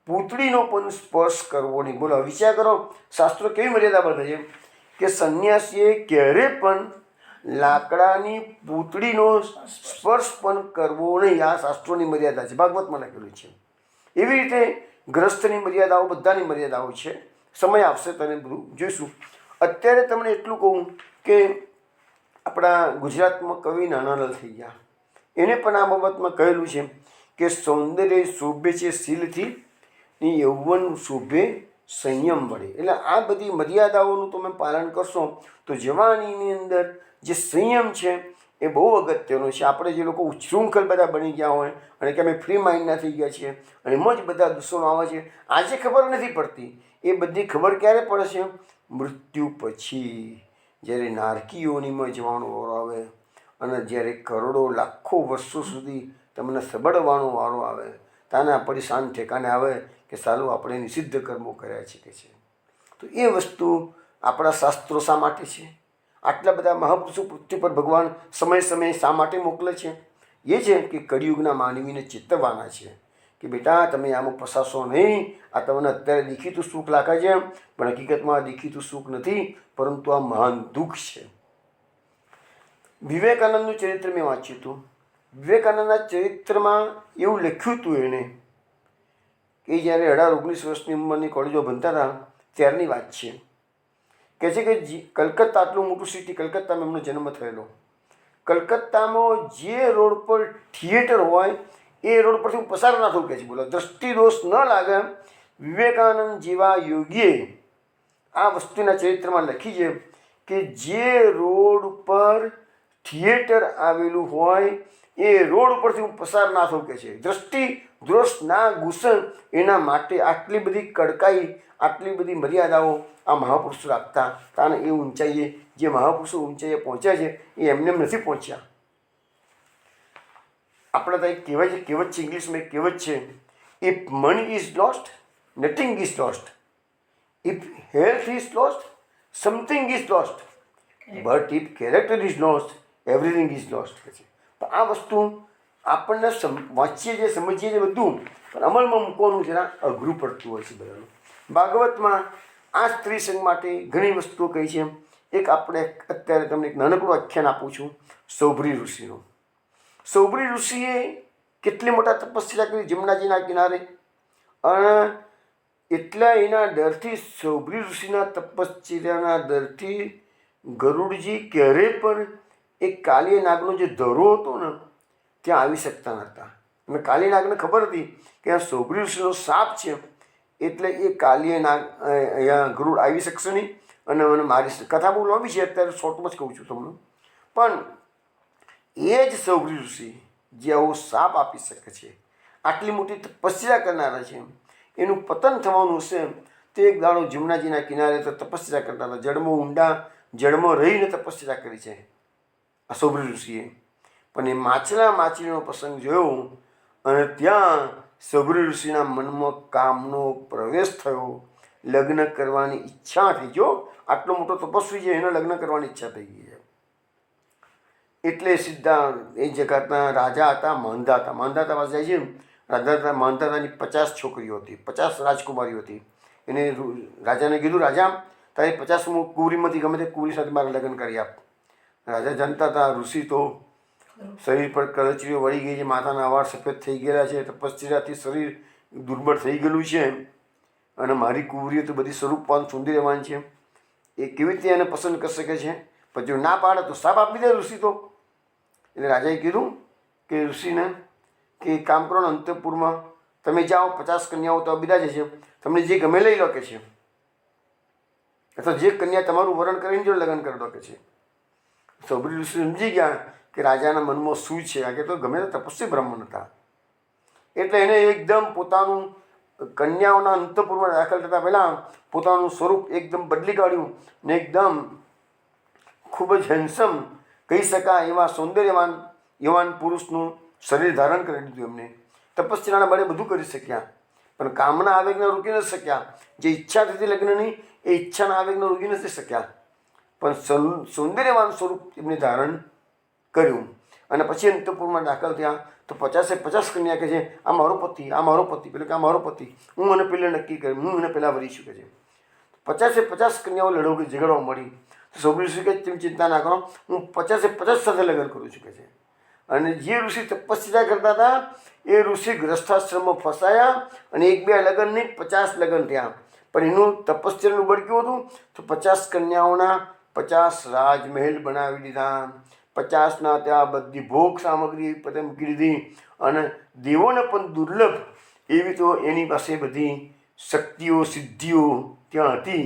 પૂતળીનો પણ સ્પર્શ કરવો નહીં. બોલો, વિચાર કરો, શાસ્ત્રો કેવી મર્યાદા બાંધે છે કે સંન્યાસીએ ક્યારે પણ લાકડાની પૂતળીનો સ્પર્શ પણ કરવો નહીં. આ શાસ્ત્રોની મર્યાદા છે, ભાગવતમાં લખેલું છે. એવી રીતે ગ્રસ્તની મર્યાદાઓ, બધાની મર્યાદાઓ છે. સમય આવશે તને બધું જોઈશું. અત્યારે તમને એટલું કહું કે આપણા ગુજરાતમાં કવિ નાનાલાલ થઈ ગયા, એને પણ આ બાબતમાં કહેલું છે કે સૌંદર્ય શોભે છે શીલથી, ને યૌવન શોભે સંયમ વડે. એટલે આ બધી મર્યાદાઓનું તમે પાલન કરશો તો જવાનીની અંદર જે સંયમ છે એ બહુ અગત્યનો છે. આપણે જે લોકો ઉચ્છૃંખલ બધા બની ગયા હોય અને કે અમે ફ્રી માઇન્ડના થઈ ગયા છીએ અને એમાં જ બધા દૂષણો આવે છે, આજે ખબર નથી પડતી. એ બધી ખબર ક્યારે પડે છે? મૃત્યુ પછી, જ્યારે નારકી યોનિમાં જવાનો વારો આવે અને જ્યારે કરોડો લાખો વર્ષો સુધી તમને સબડવાનો વારો આવે, તાના પરેશાન ઠેકાને આવે કે સાલું આપણે નિષિદ્ધ કર્મો કર્યા છે કે છે. તો એ વસ્તુ આપણા શાસ્ત્રો શા માટે છે? આટલા બધા મહાપુરુષો પૃથ્વી પર ભગવાન સમય સમયે શા માટે મોકલે છે? એ છે કે કળિયુગના માનવીને ચેતવવાના છે કે બેટા તમે આમાં ફસાશો નહીં. આ તમને અત્યારે દેખીતું સુખ લાગે છે, પણ હકીકતમાં દેખીતું સુખ નથી, પરંતુ આ મહાન દુઃખ છે. વિવેકાનંદનું ચરિત્ર મેં વાંચ્યું હતું. વિવેકાનંદના ચરિત્રમાં એવું લખ્યું હતું એને કે જ્યારે 18-19 વર્ષની ઉંમરની કોલેજો ભણતા હતા ત્યારની વાત છે. કહે છે કે કલકત્તા, આટલું મોટું સિટી કલકત્તામાં એમનો જન્મ થયેલો. કલકત્તામાં જે રોડ પર થિયેટર હોય એ રોડ પરથી હું પસાર ના થવું કહે છે. બોલો, દ્રષ્ટિ દોષ ન લાગે. વિવેકાનંદ જેવા યોગીએ આ વસ્તુના ચરિત્રમાં લખી છે કે જે રોડ પર થિયેટર આવેલું હોય એ રોડ ઉપરથી હું પસાર ના થવું કહે છે. દ્રષ્ટિ દોષ ના ઘૂસે એના માટે આટલી બધી કડકાઈ, આટલી બધી મર્યાદાઓ આ મહાપુરુષો રાખતા. કારણ એ ઊંચાઈએ જે મહાપુરુષો ઊંચાઈએ પહોંચ્યા છે એ એમને નથી પહોંચ્યા. આપણે ત્યાં એક કહેવાય છે, કહેવત છે, ઇંગ્લિશમાં એક કહેવત છે, if money is lost nothing is lost, if health is lost something is lost, but if character is lost everything is lost. પણ આ વસ્તુ આપણને વાંચીએ છીએ, સમજીએ છીએ બધું, પણ અમલમાં મૂકવાનું જરા અઘરું પડતું હોય છે બધાનું. ભાગવતમાં આ સ્ત્રી સંઘ માટે ઘણી વસ્તુઓ કહી છે. એક આપણે અત્યારે તમને એક નાનકડું આખ્યાન આપું છું સૌભરી ઋષિનું. સૌભરી ઋષિએ કેટલી મોટા તપસ્યા કરી જમુનાજીના કિનારે, અને એટલા એના ડરથી, સૌભરી ઋષિના તપશ્ચર્યાના ડરથી ગરુડજી ક્યારે પણ એક કાલિય નાગનો જે ધરો હતો ને ત્યાં આવી શકતા નહોતા. અને કાલિય નાગને ખબર હતી કે આ સૌભરી ઋષિનો સાપ છે, એટલે એ કાલિય નાગ અહીંયા ગરુડ આવી શકશે નહીં અને મને મારી શકશે. કથા બહુ લાંબી છે, અત્યારે શોર્ટમાં જ કહું છું તમને. પણ એ જ સૌભરી ઋષિ જે આવો સાપ આપી શકે છે, આટલી મોટી તપસ્યા કરનારા છે, એનું પતન થવાનું હશે તે એક દાડો જમુનાજીના કિનારે તો તપસ્યા કરતા હતા. જળમાં ઊંડા જળમાં રહીને તપસ્યા કરી છે આ સૌભરી ઋષિએ. પણ એ માછલીનો પ્રસંગ જોયો અને ત્યાં સૌભરી ઋષિના મનમાં કામનો પ્રવેશ થયો. લગ્ન કરવાની ઈચ્છા થઈ. જો આટલો મોટો તપસ્વી છે, એને લગ્ન કરવાની ઈચ્છા થઈ ગઈ છે. એટલે સીધા એ જગતના રાજા હતા, માંધાતા પાસે જાય છે રાજા માંધાતાની 50 છોકરીઓ હતી, 50 રાજકુમારીઓ હતી. એને રાજાને કીધું, રાજા તારી 50 કુંવરીમાંથી ગમે તે કુંવરી સાથે મારે લગ્ન કરી આપ. રાજા જાણતા હતા ઋષિ તો શરીર પર કરચલીઓ વળી ગઈ છે, માથાના વાળ સફેદ થઈ ગયેલા છે, તપશ્ચર્યાથી શરીર દુર્બળ થઈ ગયેલું છે, અને મારી કુંવરીઓ તો બધી સ્વરૂપવાન સૌંદર્યવાન છે, એ કેવી રીતે એને પસંદ કરી શકે છે? પણ જો ના પાડે તો સાપ આપી દે ઋષિ તો. એટલે રાજાએ કીધું કે ઋષિને કે એક કામ કરો ને, અંતઃપુરમાં તમે જાઓ, 50 કન્યાઓ તો બિરાજે છે, તમને જે ગમે લઈ લો કે છે, અથવા જે કન્યા તમારું વરણ કરીને જો લગ્ન કરી દો કે છે. સૌભરી ઋષિ સમજી ગયા કે રાજાના મનમાં શું છે. આ કે તો ગમે તે તપસ્વી બ્રાહ્મણ હતા, એટલે એને એકદમ પોતાનું કન્યાઓના અંતઃપુરમાં દાખલ થતાં પહેલાં પોતાનું સ્વરૂપ એકદમ બદલી કાઢ્યું ને એકદમ ખૂબ જ હેન્ડસમ કહી શકાય એવા સૌંદર્યવાન યુવાન પુરુષનું શરીર ધારણ કરી દીધું. એમને તપસ્યાના બળે બધું કરી શક્યા, પણ કામના આવેગને રોકી નથી શક્યા. જે ઈચ્છા થતી લગ્નની એ ઈચ્છાના આવેગને રોકી નથી શક્યા, પણ સૌંદર્યવાન સ્વરૂપ એમને ધારણ કર્યું. અને પછી અંતઃપુરમાં દાખલ થયા તો 50 કન્યા કહે છે, આ મારો પતિ, આ મારો પતિ, પેલો કે આ મારો પતિ, હું મને પહેલાં નક્કી કર્યું, હું એને પહેલાં વરી શકે છે. 50 કન્યાઓ લડો ઝઘડવા મળી. સૌભરી ઋષિ કે તેમ ચિંતા ના કરો, હું 50 સાથે લગ્ન કરું છું કે છે. અને જે ઋષિ તપસ્યા કરતા હતા એ ઋષિ ગ્રસ્થાશ્રમમાં ફસાયા, અને 1-2 લગ્ન નહીં 50 લગ્ન થયા. પણ એનું તપસ્યાનું બળ કેવું હતું તો 50 કન્યાઓના 50 રાજમહેલ બનાવી દીધા, 50ના ત્યાં બધી ભોગ સામગ્રી પોતે મૂકી દીધી, અને દેવોને પણ દુર્લભ એવી તો એની પાસે બધી શક્તિઓ સિદ્ધિઓ ત્યાં હતી.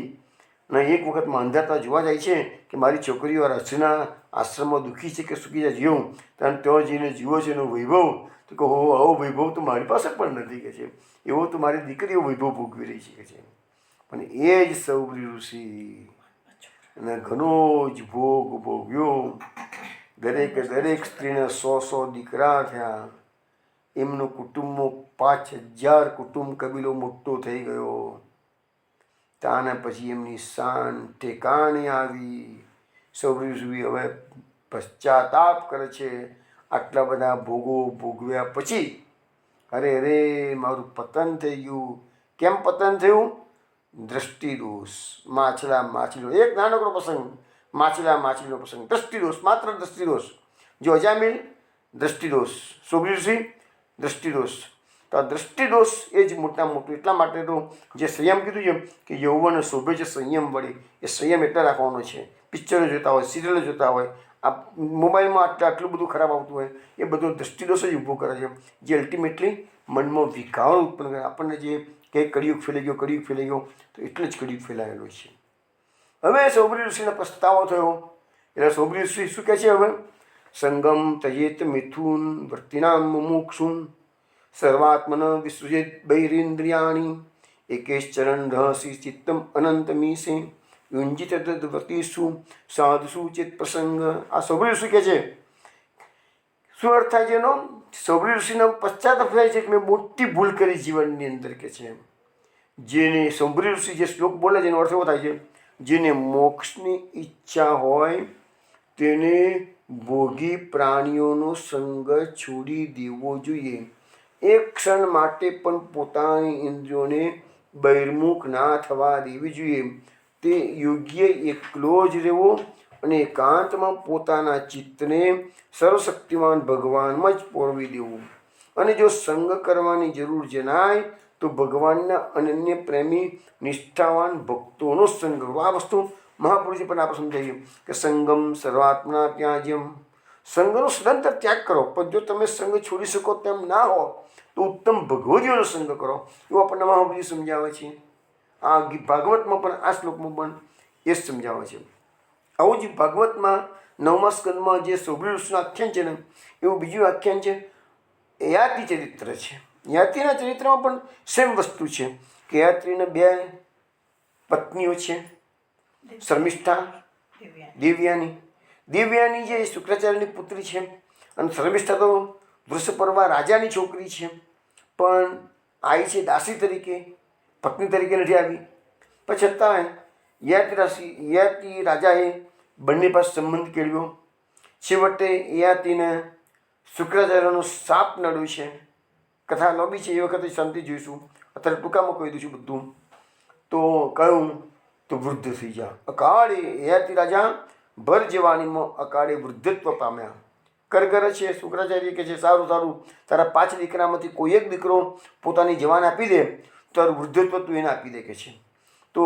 અને એક વખત માંધાતા જોવા જાય છે કે મારી છોકરીઓ રાજના આશ્રમમાં દુઃખી છે કે સુખી જાય જીવું, ત્યાં ત્યાં જઈને જીવો છે એનો વૈભવ, તો કહો આવો વૈભવ તો મારી પાસે પણ નથી કે છે, એવો તો મારી દીકરીઓ વૈભવ ભોગવી રહી છે કે છે. પણ એ જ સૌભરી ઋષિ અને ઘણો જ ભોગ ભોગ્યો. દરેક સ્ત્રીને 100 દીકરા થયા. એમનું કુટુંબમાં 5000 કુટુંબ કબીલો મોટો થઈ ગયો. ત્યાંના પછી એમની શાન ઠેકાણે આવી. સૌભરી ઋષિ હવે પશ્ચાતાપ કરે છે, આટલા બધા ભોગો ભોગવ્યા પછી અરે અરે મારું પતન થઈ ગયું. કેમ પતન થયું? દ્રષ્ટિદોષ, માછલીનો એક નાનકડો પ્રસંગ, માછલીનો પ્રસંગ, દ્રષ્ટિદોષ, માત્ર દ્રષ્ટિદોષ. જો અજામિલ દ્રષ્ટિદોષ, સૌભરી ઋષિ દ્રષ્ટિદોષ. તો આ દ્રષ્ટિદોષ એ જ મોટા મોટું. એટલા માટે તો જે સંયમ કીધું છે કે યૌવન શોભે છે સંયમ વડે, એ સંયમ એટલા રાખવાનો છે. પિક્ચરો જોતા હોય, સિરિયલો જોતા હોય, આ મોબાઈલમાં આટલું બધું ખરાબ આવતું હોય, એ બધો દ્રષ્ટિદોષ જ ઊભો કરે છે, જે અલ્ટિમેટલી મનમાં વિકાર ઉત્પન્ન કરે. આપણને જે કે કળિયુગ ફેલાઈ ગયો, તો એટલે જ કળિયુગ ફેલાયેલો છે. હવે સૌભરી ઋષિને પસ્તાવો થયો. એટલે સૌભરી ઋષિ શું કહે છે? હવે સંગમ તયેત મિથુન વર્તિનામ મુમુક્ષું સર્વાત્મન વિસૃજેત બૈરેન્દ્રિયાણી એકેશ્ચરણ રહસી ચિત્તમ અનંતમીશે યુંજિત તદ્વતીસુ સાધુસુ ચિત્ત પ્રસંગ. આ સૌભરી ઋષિ કહે છે. શું અર્થ થાય છે એનો? સૌભરી ઋષિનો પશ્ચાતાપ થાય છે કે મેં મોટી ભૂલ કરી જીવનની અંદર કે છે. જેને સૌભરી ઋષિ જે શ્લોક બોલે છે એનો અર્થ એવો થાય છે, જેને મોક્ષની ઈચ્છા હોય તેને ભોગી પ્રાણીઓનો સંગ છોડી દેવો જોઈએ. એક ક્ષણ માટે પણ પોતાની ઇન્દ્રિયોને બહિર્મુખ ના થવા દેવી જોઈએ. તે યોગ્ય એકલો જ રહેવો અને એકાંતમાં પોતાના ચિત્તને સર્વશક્તિમાન ભગવાનમાં જ પોરવી દેવું. અને જો સંગ કરવાની જરૂર જણાય તો ભગવાનના અનન્ય પ્રેમી નિષ્ઠાવાન ભક્તોનો સંગ કરવો. આ વસ્તુ મહાપુરુષે પણ આપણે સમજાવીએ કે સંગમ સર્વાત્મના ત્યાજ્યમ, સંઘનો સદંતર ત્યાગ કરો. પણ જો તમે સંઘ છોડી શકો તેમ ના હો તો ઉત્તમ ભગવતીઓનો સંઘ કરો, એવું આપણને મહાપુરુષે સમજાવે છે. આ ભાગવતમાં પણ આ શ્લોકમાં પણ એ જ સમજાવે છે. આવું જ ભાગવતમાં 9મા સ્કંદમાં જે સૌભરી ઋષિનું આખ્યાન છે ને, એવું બીજું આખ્યાન છે યયાતિ ચરિત્ર છે. યયાતિના ચરિત્રમાં પણ સેમ વસ્તુ છે કે યયાતિને 2 પત્નીઓ છે, શર્મિષ્ઠા, દેવયાની. દેવયાની જે શુક્રાચાર્યની પુત્રી છે, અને શર્મિષ્ઠા તો વૃષપર્વા રાજાની છોકરી છે, પણ આવી છે દાસી તરીકે, પત્ની તરીકે નથી આવી. પણ છતાં યયાતિ રાજાએ બંને પાસે સંબંધ કેળવ્યો. છેવટે યયાતિને શુક્રાચાર્યનો શાપ નડ્યો છે કથા લોબી છે એ વખતે શાંતિ જોઈશું, અત્યારે ટૂંકામાં કહી દઈશું બધું. તો કહ્યું તો વૃદ્ધ થઈ ગયા. અકાળે યયાતિ રાજા ભર જવાનીમાં અકાળે વૃદ્ધત્વ પામ્યા. કરગર છે શુક્રાચાર્ય કહે છે સારું સારું, તારા 5 દીકરામાંથી કોઈ એક દીકરો પોતાની જવાન આપી દે તો તારું વૃદ્ધત્વ તું એને આપી દે કે છે. તો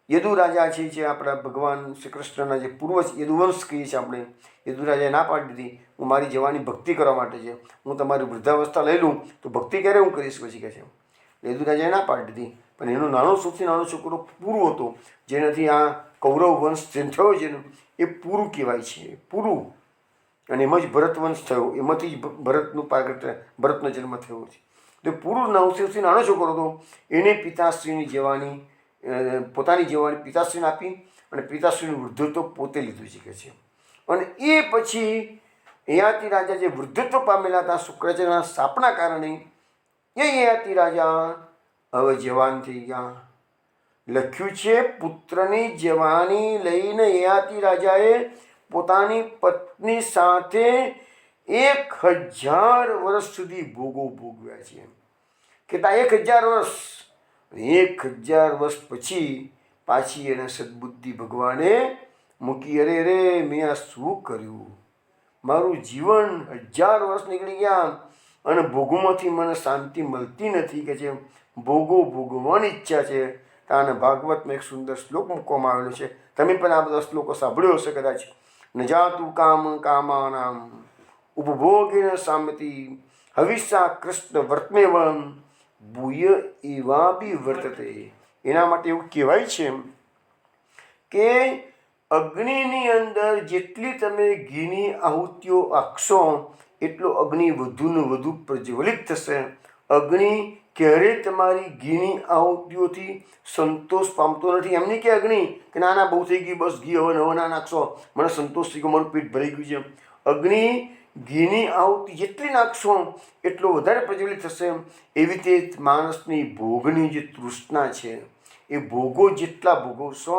યદુ રાજા છે જે આપણા ભગવાન શ્રી કૃષ્ણના જે પૂર્વજ યદુવંશ કહીએ છીએ આપણે, યદુ રાજાએ ના પાડી દીધી, હું મારી જવાની ભક્તિ કરવા માટે છે, હું તમારી વૃદ્ધાવસ્થા લઈ લઉં તો ભક્તિ ક્યારે હું કરીશ પછી કહે છે. યદુ રાજાએ ના પાડી દીધી. પણ એનો સૌથી નાનો છોકરો પૂરુ હતો, જેનાથી આ કૌરવ વંશ જે થયો છે એ પૂરુ કહેવાય છે, પૂરુ. અને એમાં જ ભરતવંશ થયો, એમાંથી જ ભરતનો જન્મ થયો છે. તો પૂરુ સૌથી નાનો છોકરો હતો, એને પિતાશ્રીની જવાની પોતાની જવાની પિતાશ્રીને આપી અને પિતાશ્રીનું વૃદ્ધત્વ પોતે લીધું છે કે છે. અને એ પછી યયાતિ રાજા જે વૃદ્ધત્વ પામેલા હતા શુક્રાચાર્યના શાપના કારણે, એ યયાતિ રાજા હવે જવાન થઈ ગયા. લખ્યું છે પુત્રની જવાની લઈને યયાતિ રાજાએ પોતાની પત્ની સાથે 1000 વર્ષ સુધી ભોગો ભોગવ્યા છે. કેટલા? 1000 વર્ષ. 1000 વર્ષ પછી પાછી એને સદબુદ્ધિ ભગવાને મૂકી. અરે રે મેં આ શું કર્યું? મારું જીવન 1000 વર્ષ નીકળી ગયા અને ભોગોમાંથી મને શાંતિ મળતી નથી કે છે. ભોગો ભોગવવાની ઈચ્છા છે. અને ભાગવતમાં એક સુંદર શ્લોક મૂકવામાં આવેલો છે, તમે પણ આ બધા શ્લોકો સાંભળ્યો હશે કદાચ. ન જાતું કામ કામાનામ ઉપભોગેન સામ્યતિ હવિષા કૃષ્ણ વર્તમેવમ ભૂય એવા બી વર્તતે. એના માટે એવું કહેવાય છે કે અગ્નિની અંદર જેટલી તમે ઘીની આહુતિઓ આપશો એટલો અગ્નિ વધુને વધુ પ્રજ્વલિત થશે. અગ્નિ ક્યારેય તમારી ઘીની આહુતિઓથી સંતોષ પામતો નથી. એમ નહીં કે અગ્નિ કે ના ના બહુ થઈ ગઈ, બસ ઘી હવે ના નાખશો, મને સંતોષ થઈ ગયો, મારું પેટ ભરાઈ ગયું છે. અગ્નિ ઘીની આહુતિ જેટલી નાખશો એટલો વધારે પ્રજ્વલિત થશે. એવી રીતે માણસની ભોગની જે તૃષ્ણા છે એ ભોગો જેટલા ભોગવશો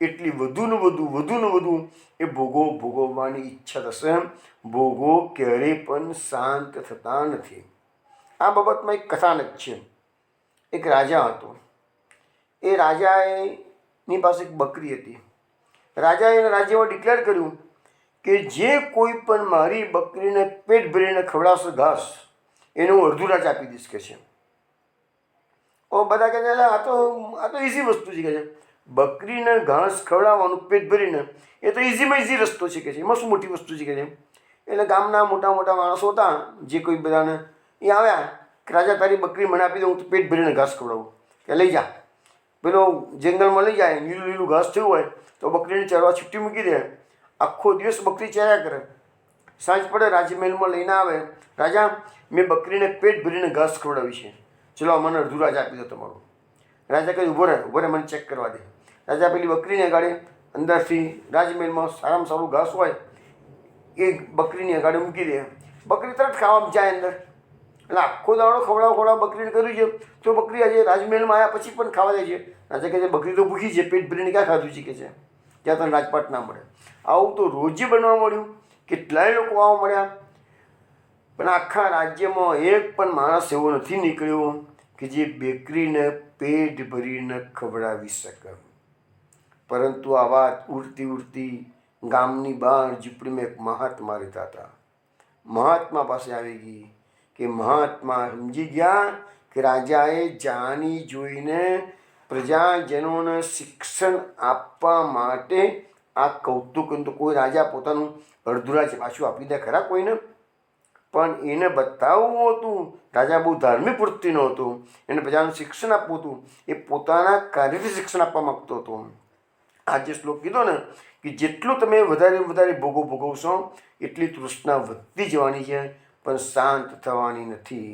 એટલી વધુને વધુ એ ભોગો ભોગવવાની ઈચ્છા થશે. ભોગો ક્યારેય પણ શાંત થતા નથી. આ બાબતમાં એક કથાનક છે. એક રાજા હતો. એ રાજાની પાસે એક બકરી હતી. રાજાએ એના રાજ્યમાં ડિક્લેર કર્યું કે જે કોઈ પણ મારી બકરીને પેટ ભરીને ખવડાવશે ઘાસ, એને હું અડધું રાજ આપી દઈશ કે છે. ઓ બધા કહે છે આ તો ઇઝી વસ્તુ છે કે છે, બકરીને ઘાસ ખવડાવવાનું પેટ ભરીને એ તો ઇઝીમાં ઇઝી રસ્તો છે કે છે, એમાં શું મોટી વસ્તુ છે કે છે. એટલે ગામના મોટા મોટા માણસો હતા જે કોઈ બધાને એ આવ્યા કે રાજા તારી બકરી મને આપી દે, હું તો પેટ ભરીને ઘાસ ખવડાવું. કે લઈ જા. પેલો જંગલમાં લઈ જાય, લીલું લીલું ઘાસ થયું હોય તો બકરીને ચરવા છૂટી મૂકી દે. આખો દિવસ બકરી ચર્યા કરે. સાંજ પડે રાજમહેલમાં લઈને આવે, રાજા મેં બકરીને પેટ ભરીને ઘાસ ખવડાવી છે, ચલો મને અડધું રાજ આપી દો તમારું. રાજા કહે ઉભો રહે મને ચેક કરવા દે. રાજા પેલી બકરીને અગાડે અંદરથી રાજમહેલમાં સારામાં સારું ઘાસ હોય એ બકરીની અગાડે મૂકી દે. બકરી તરત ખાવામાં જાય અંદર. એટલે આખો દાડો ખવડાવ બકરીને કર્યું છે તો બકરી આજે રાજમહેલમાં આવ્યા પછી પણ ખાવા જાય છે. રાજા કહે છે બકરી તો ભૂખી છે, પેટ ભરીને ક્યાં ખાધું છે કે છે, ત્યાં તને રાજપાટ ના મળે. આવું તો રોજે બનવા મળ્યું. કેટલાય લોકો આવવા મળ્યા, પણ આખા રાજ્યમાં એક પણ માણસ એવો નથી નીકળ્યો કે જે બેકરીને પેટ ભરીને ખવડાવી શકે. પરંતુ આ વાત ઉડતી ગામની બહાર ઝૂંપડીમાં એક મહાત્મા રહેતા હતા. મહાત્મા પાસે આવી ગઈ કે મહાત્મા સમજી ગયા કે રાજાએ જાની જોઈને પ્રજાજનોને શિક્ષણ આપવા માટે આ કૌતુક. તો કોઈ રાજા પોતાનું અડધું રાજ પાછું આપી દે ખરા કોઈને? પણ એને બતાવવું હતું. રાજા બહુ ધાર્મિક વૃત્તિનો હતો, એને પ્રજાનું શિક્ષણ આપવું હતું. એ પોતાના કાર્યથી શિક્ષણ આપવા માગતો હતો. આ જે શ્લોક કીધો ને કે જેટલું તમે વધારે ભોગવશો એટલી તૃષ્ણા વધતી જવાની છે, પણ શાંત થવાની નથી.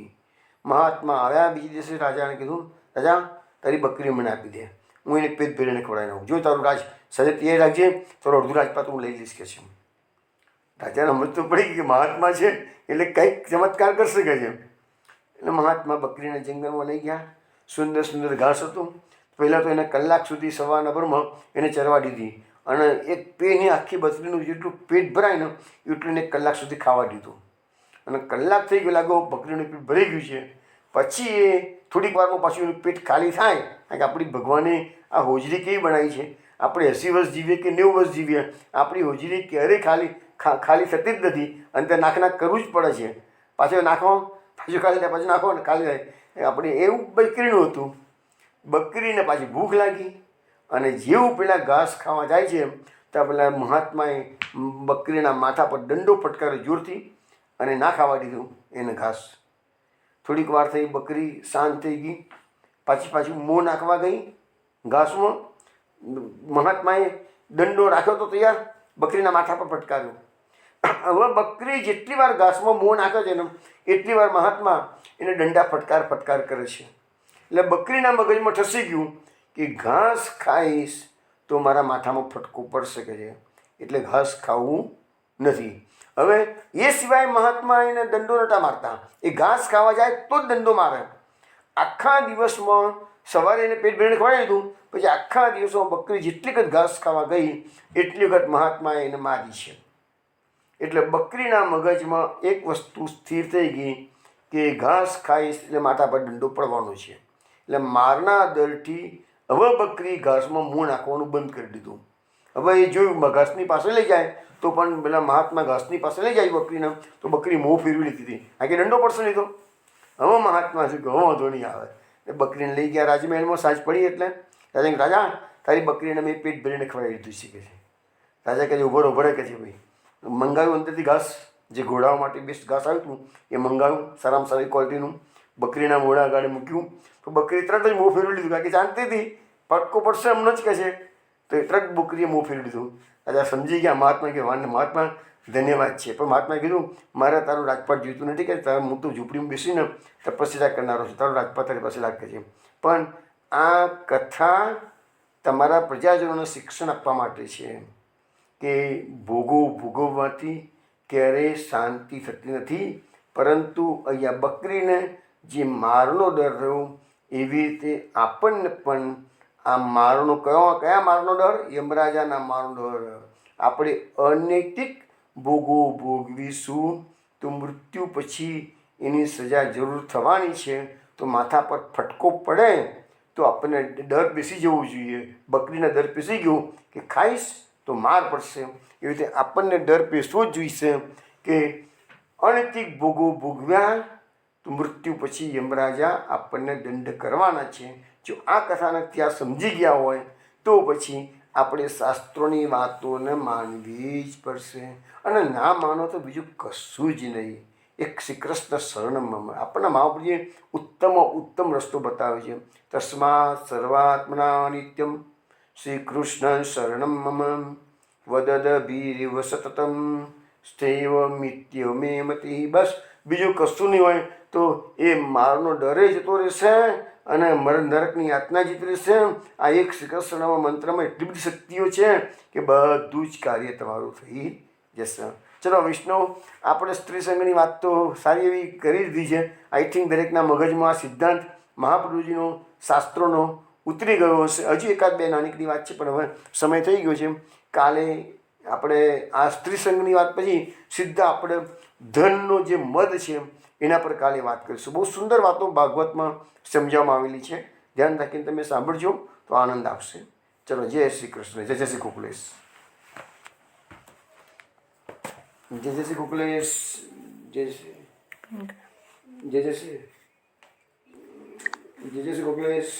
મહાત્મા આવ્યા બીજે દિવસે રાજાને કીધું, રાજા તારી બકરી મને આપી દે, હું એને પેટ ભરીને ખવડાવી નાખું. જો તારું રાજ સજે તૈયાર રાખજે, તારું અડધું રાજપાત હું લઈ લઈશ કે છે. રાજાને સમજ તો પડી કે મહાત્મા છે એટલે કંઈક ચમત્કાર કરશે કે છે. એટલે મહાત્મા બકરીને જંગલમાં લઈ ગયા. સુંદર ઘાસ હતું. પહેલાં તો એને કલાક સુધી સવારના ભરમાં એને ચરવા દીધી અને એક પેની આખી બકરીનું જેટલું પેટ ભરાય ને એટલું એને 1 કલાક સુધી ખાવા દીધું. અને કલાક થઈ ગયો, લાગો બકરીનું પેટ ભરાઈ ગયું છે. પછી એ થોડીક વારમાં પાછું એનું પેટ ખાલી થાય. કારણ કે આપણી ભગવાને આ હોજરી કેવી બનાવી છે, આપણે 80 વર્ષ જીવીએ કે 90 વર્ષ જીવીએ, આપણી હોજરી ક્યારેય ખાલી થતી જ નથી. અને તે નાક કરવું જ પડે છે. પાછું નાખો, પાછું ખાલી થાય, પાછું નાખો ને ખાલી થાય. આપણે એવું બકરીનું હતું. બકરીને પાછી ભૂખ લાગી અને જેવું પેલા ઘાસ ખાવા જાય છે તો પેલા મહાત્માએ બકરીના માથા પર દંડો ફટકાર્યો જોરથી અને ના ખાવા દીધું એને ઘાસ. થોડીક વાર થઈ, બકરી શાંત થઈ ગઈ, પાછું મોં નાખવા ગઈ ઘાસમાં. મહાત્માએ દંડો રાખ્યો તો તૈયાર, બકરીના માથા પર ફટકાર્યો. હવે બકરી જેટલી વાર ઘાસમાં મોં નાખે છે ને એટલી વાર મહાત્મા એને દંડા ફટકાર કરે છે. એટલે બકરીના મગજમાં ઠસી ગયું કે ઘાસ ખાઈશ તો મારા માથામાં ફટકો પડશે કે છે, એટલે ઘાસ ખાવું નથી. હવે એ સિવાય મહાત્મા એને દંડો નહોતા મારતા, એ ઘાસ ખાવા જાય તો જ દંડો મારે. આખા દિવસમાં સવારે એને પેટ ભરીને ખવાડી દીધું, પછી આખા દિવસમાં બકરી જેટલી વખત ઘાસ ખાવા ગઈ એટલી વખત મહાત્માએ એને મારી છે. એટલે બકરીના મગજમાં એક વસ્તુ સ્થિર થઈ ગઈ કે ઘાસ ખાઈશ એટલે માથા પર દંડો પડવાનો છે. એટલે મારના દરથી હવે બકરી ઘાસમાં મોં નાખવાનું બંધ કરી દીધું. હવે એ જોયું ઘાસની પાસે લઈ જાય તો પણ પેલા મહાત્મા ઘાસની પાસે લઈ જાય બકરીને તો બકરી મોં ફેરવી લીધી હતી, કારણ કે દંડો પડશે નહીં તો. હવે મહાત્મા શું કે વાંધો નહીં આવે, એ બકરીને લઈ ગયા રાજમહેલમાં. સાંજ પડી એટલે રાજા કે રાજા તારી બકરીને મેં પેટ ભરીને ખવડાવી દીધું છે કે છે. રાજા કહે છે ઉભો રહે કે છે ભાઈ. મંગાવ્યું અંદરથી ઘાસ, જે ઘોડાઓ માટે બેસ્ટ ઘાસ આવ્યું હતું એ મંગાવ્યું, સારામાં સારી ક્વોલિટીનું. બકરીના મોઢા આગળ મૂક્યું તો બકરી તરત જ મોં ફેરવી લીધું, કારણ કે જાણતી હતી પટકો પડશે હમણાં જ કહે છે. તો તરત બકરીએ મોં ફેરવી લીધું. રાજા સમજી ગયા. મહાત્મા કે મહાત્મા ધન્યવાદ છે, પણ મહાત્માએ કીધું મારે તારું રાજપાટ જોઈતું નથી, કે તારે હું તો ઝૂંપડીમાં બેસીને તપસ્યા કરનારો છું, તારું રાજપાટ તારી પાસે લાગે છે. પણ આ કથા તમારા પ્રજાજનોને શિક્ષણ આપવા માટે છે કે ભોગો ભોગવવાથી ક્યારેય શાંતિ થતી નથી. પરંતુ અહીંયા બકરીને જે મારનો ડર રહ્યો એવી રીતે આપણને પણ આ મારનો કયા મારનો ડર? યમરાજાના મારનો ડર. આપણે અનૈતિક ભોગો ભોગવીશું તો મૃત્યુ પછી એની સજા જરૂર થવાની છે. તો માથા પર ફટકો પડે તો આપણને ડર બેસી જવું જોઈએ. બકરીને ડર બેસી ગયો કે ખાઈશ તો માર પડશે, એવી રીતે આપણને ડર બેસવો જ જોઈશે કે અનૈતિક ભોગો ભોગવ્યા તો મૃત્યુ પછી યમરાજા આપણને દંડ કરવાના છે. જો આ કથાને ત્યાં સમજી ગયા હોય તો પછી આપણે શાસ્ત્રોની વાતોને માનવી જ પડશે. અને ના માનો તો બીજું કશું જ નહીં. એક શ્રી કૃષ્ણ શરણમાં આપણને મહાપ્રભુજીએ ઉત્તમ રસ્તો બતાવ્યો છે. તસ્માત સર્વાત્મના નિત્યમ શ્રી કૃષ્ણ શરણમ મમ વદદભીરિવ સતતમ સ્થૈવ મિત્ય મે મતિ. બસ બીજું કશું નહીં હોય તો એ મારનો ડરે જતો રહેશે અને નરકની યાતના જીતી રહેશે. આ એક શ્રી કૃષ્ણના મંત્રમાં એટલી બધી શક્તિઓ છે કે બધું જ કાર્ય તમારું થઈ જશે. ચલો વિષ્ણુ, આપણે સ્ત્રી સંઘની વાત તો સારી એવી કરી દીધી છે. આઈ થિંક દરેકના મગજમાં આ સિદ્ધાંત મહાપ્રભુજીનો શાસ્ત્રોનો ઉતરી ગયો હશે. હજી એકાદ બે નાનીકની વાત છે, પણ હવે સમય થઈ ગયો છે. કાલે આપણે આ સ્ત્રી સંઘની વાત પછી સીધા આપણે ધનનો જે મદ છે એના પર કાલે વાત કરીશું. બહુ સુંદર વાતો ભાગવતમાં સમજાવવામાં આવેલી છે. ધ્યાન રાખીને તમે સાંભળજો તો આનંદ આવશે. ચલો, જય શ્રી કૃષ્ણ. જય શ્રી ગોકુલેશ. જય શ્રી ગોકુલેશ. જય શ્રી ગોકુલેશ.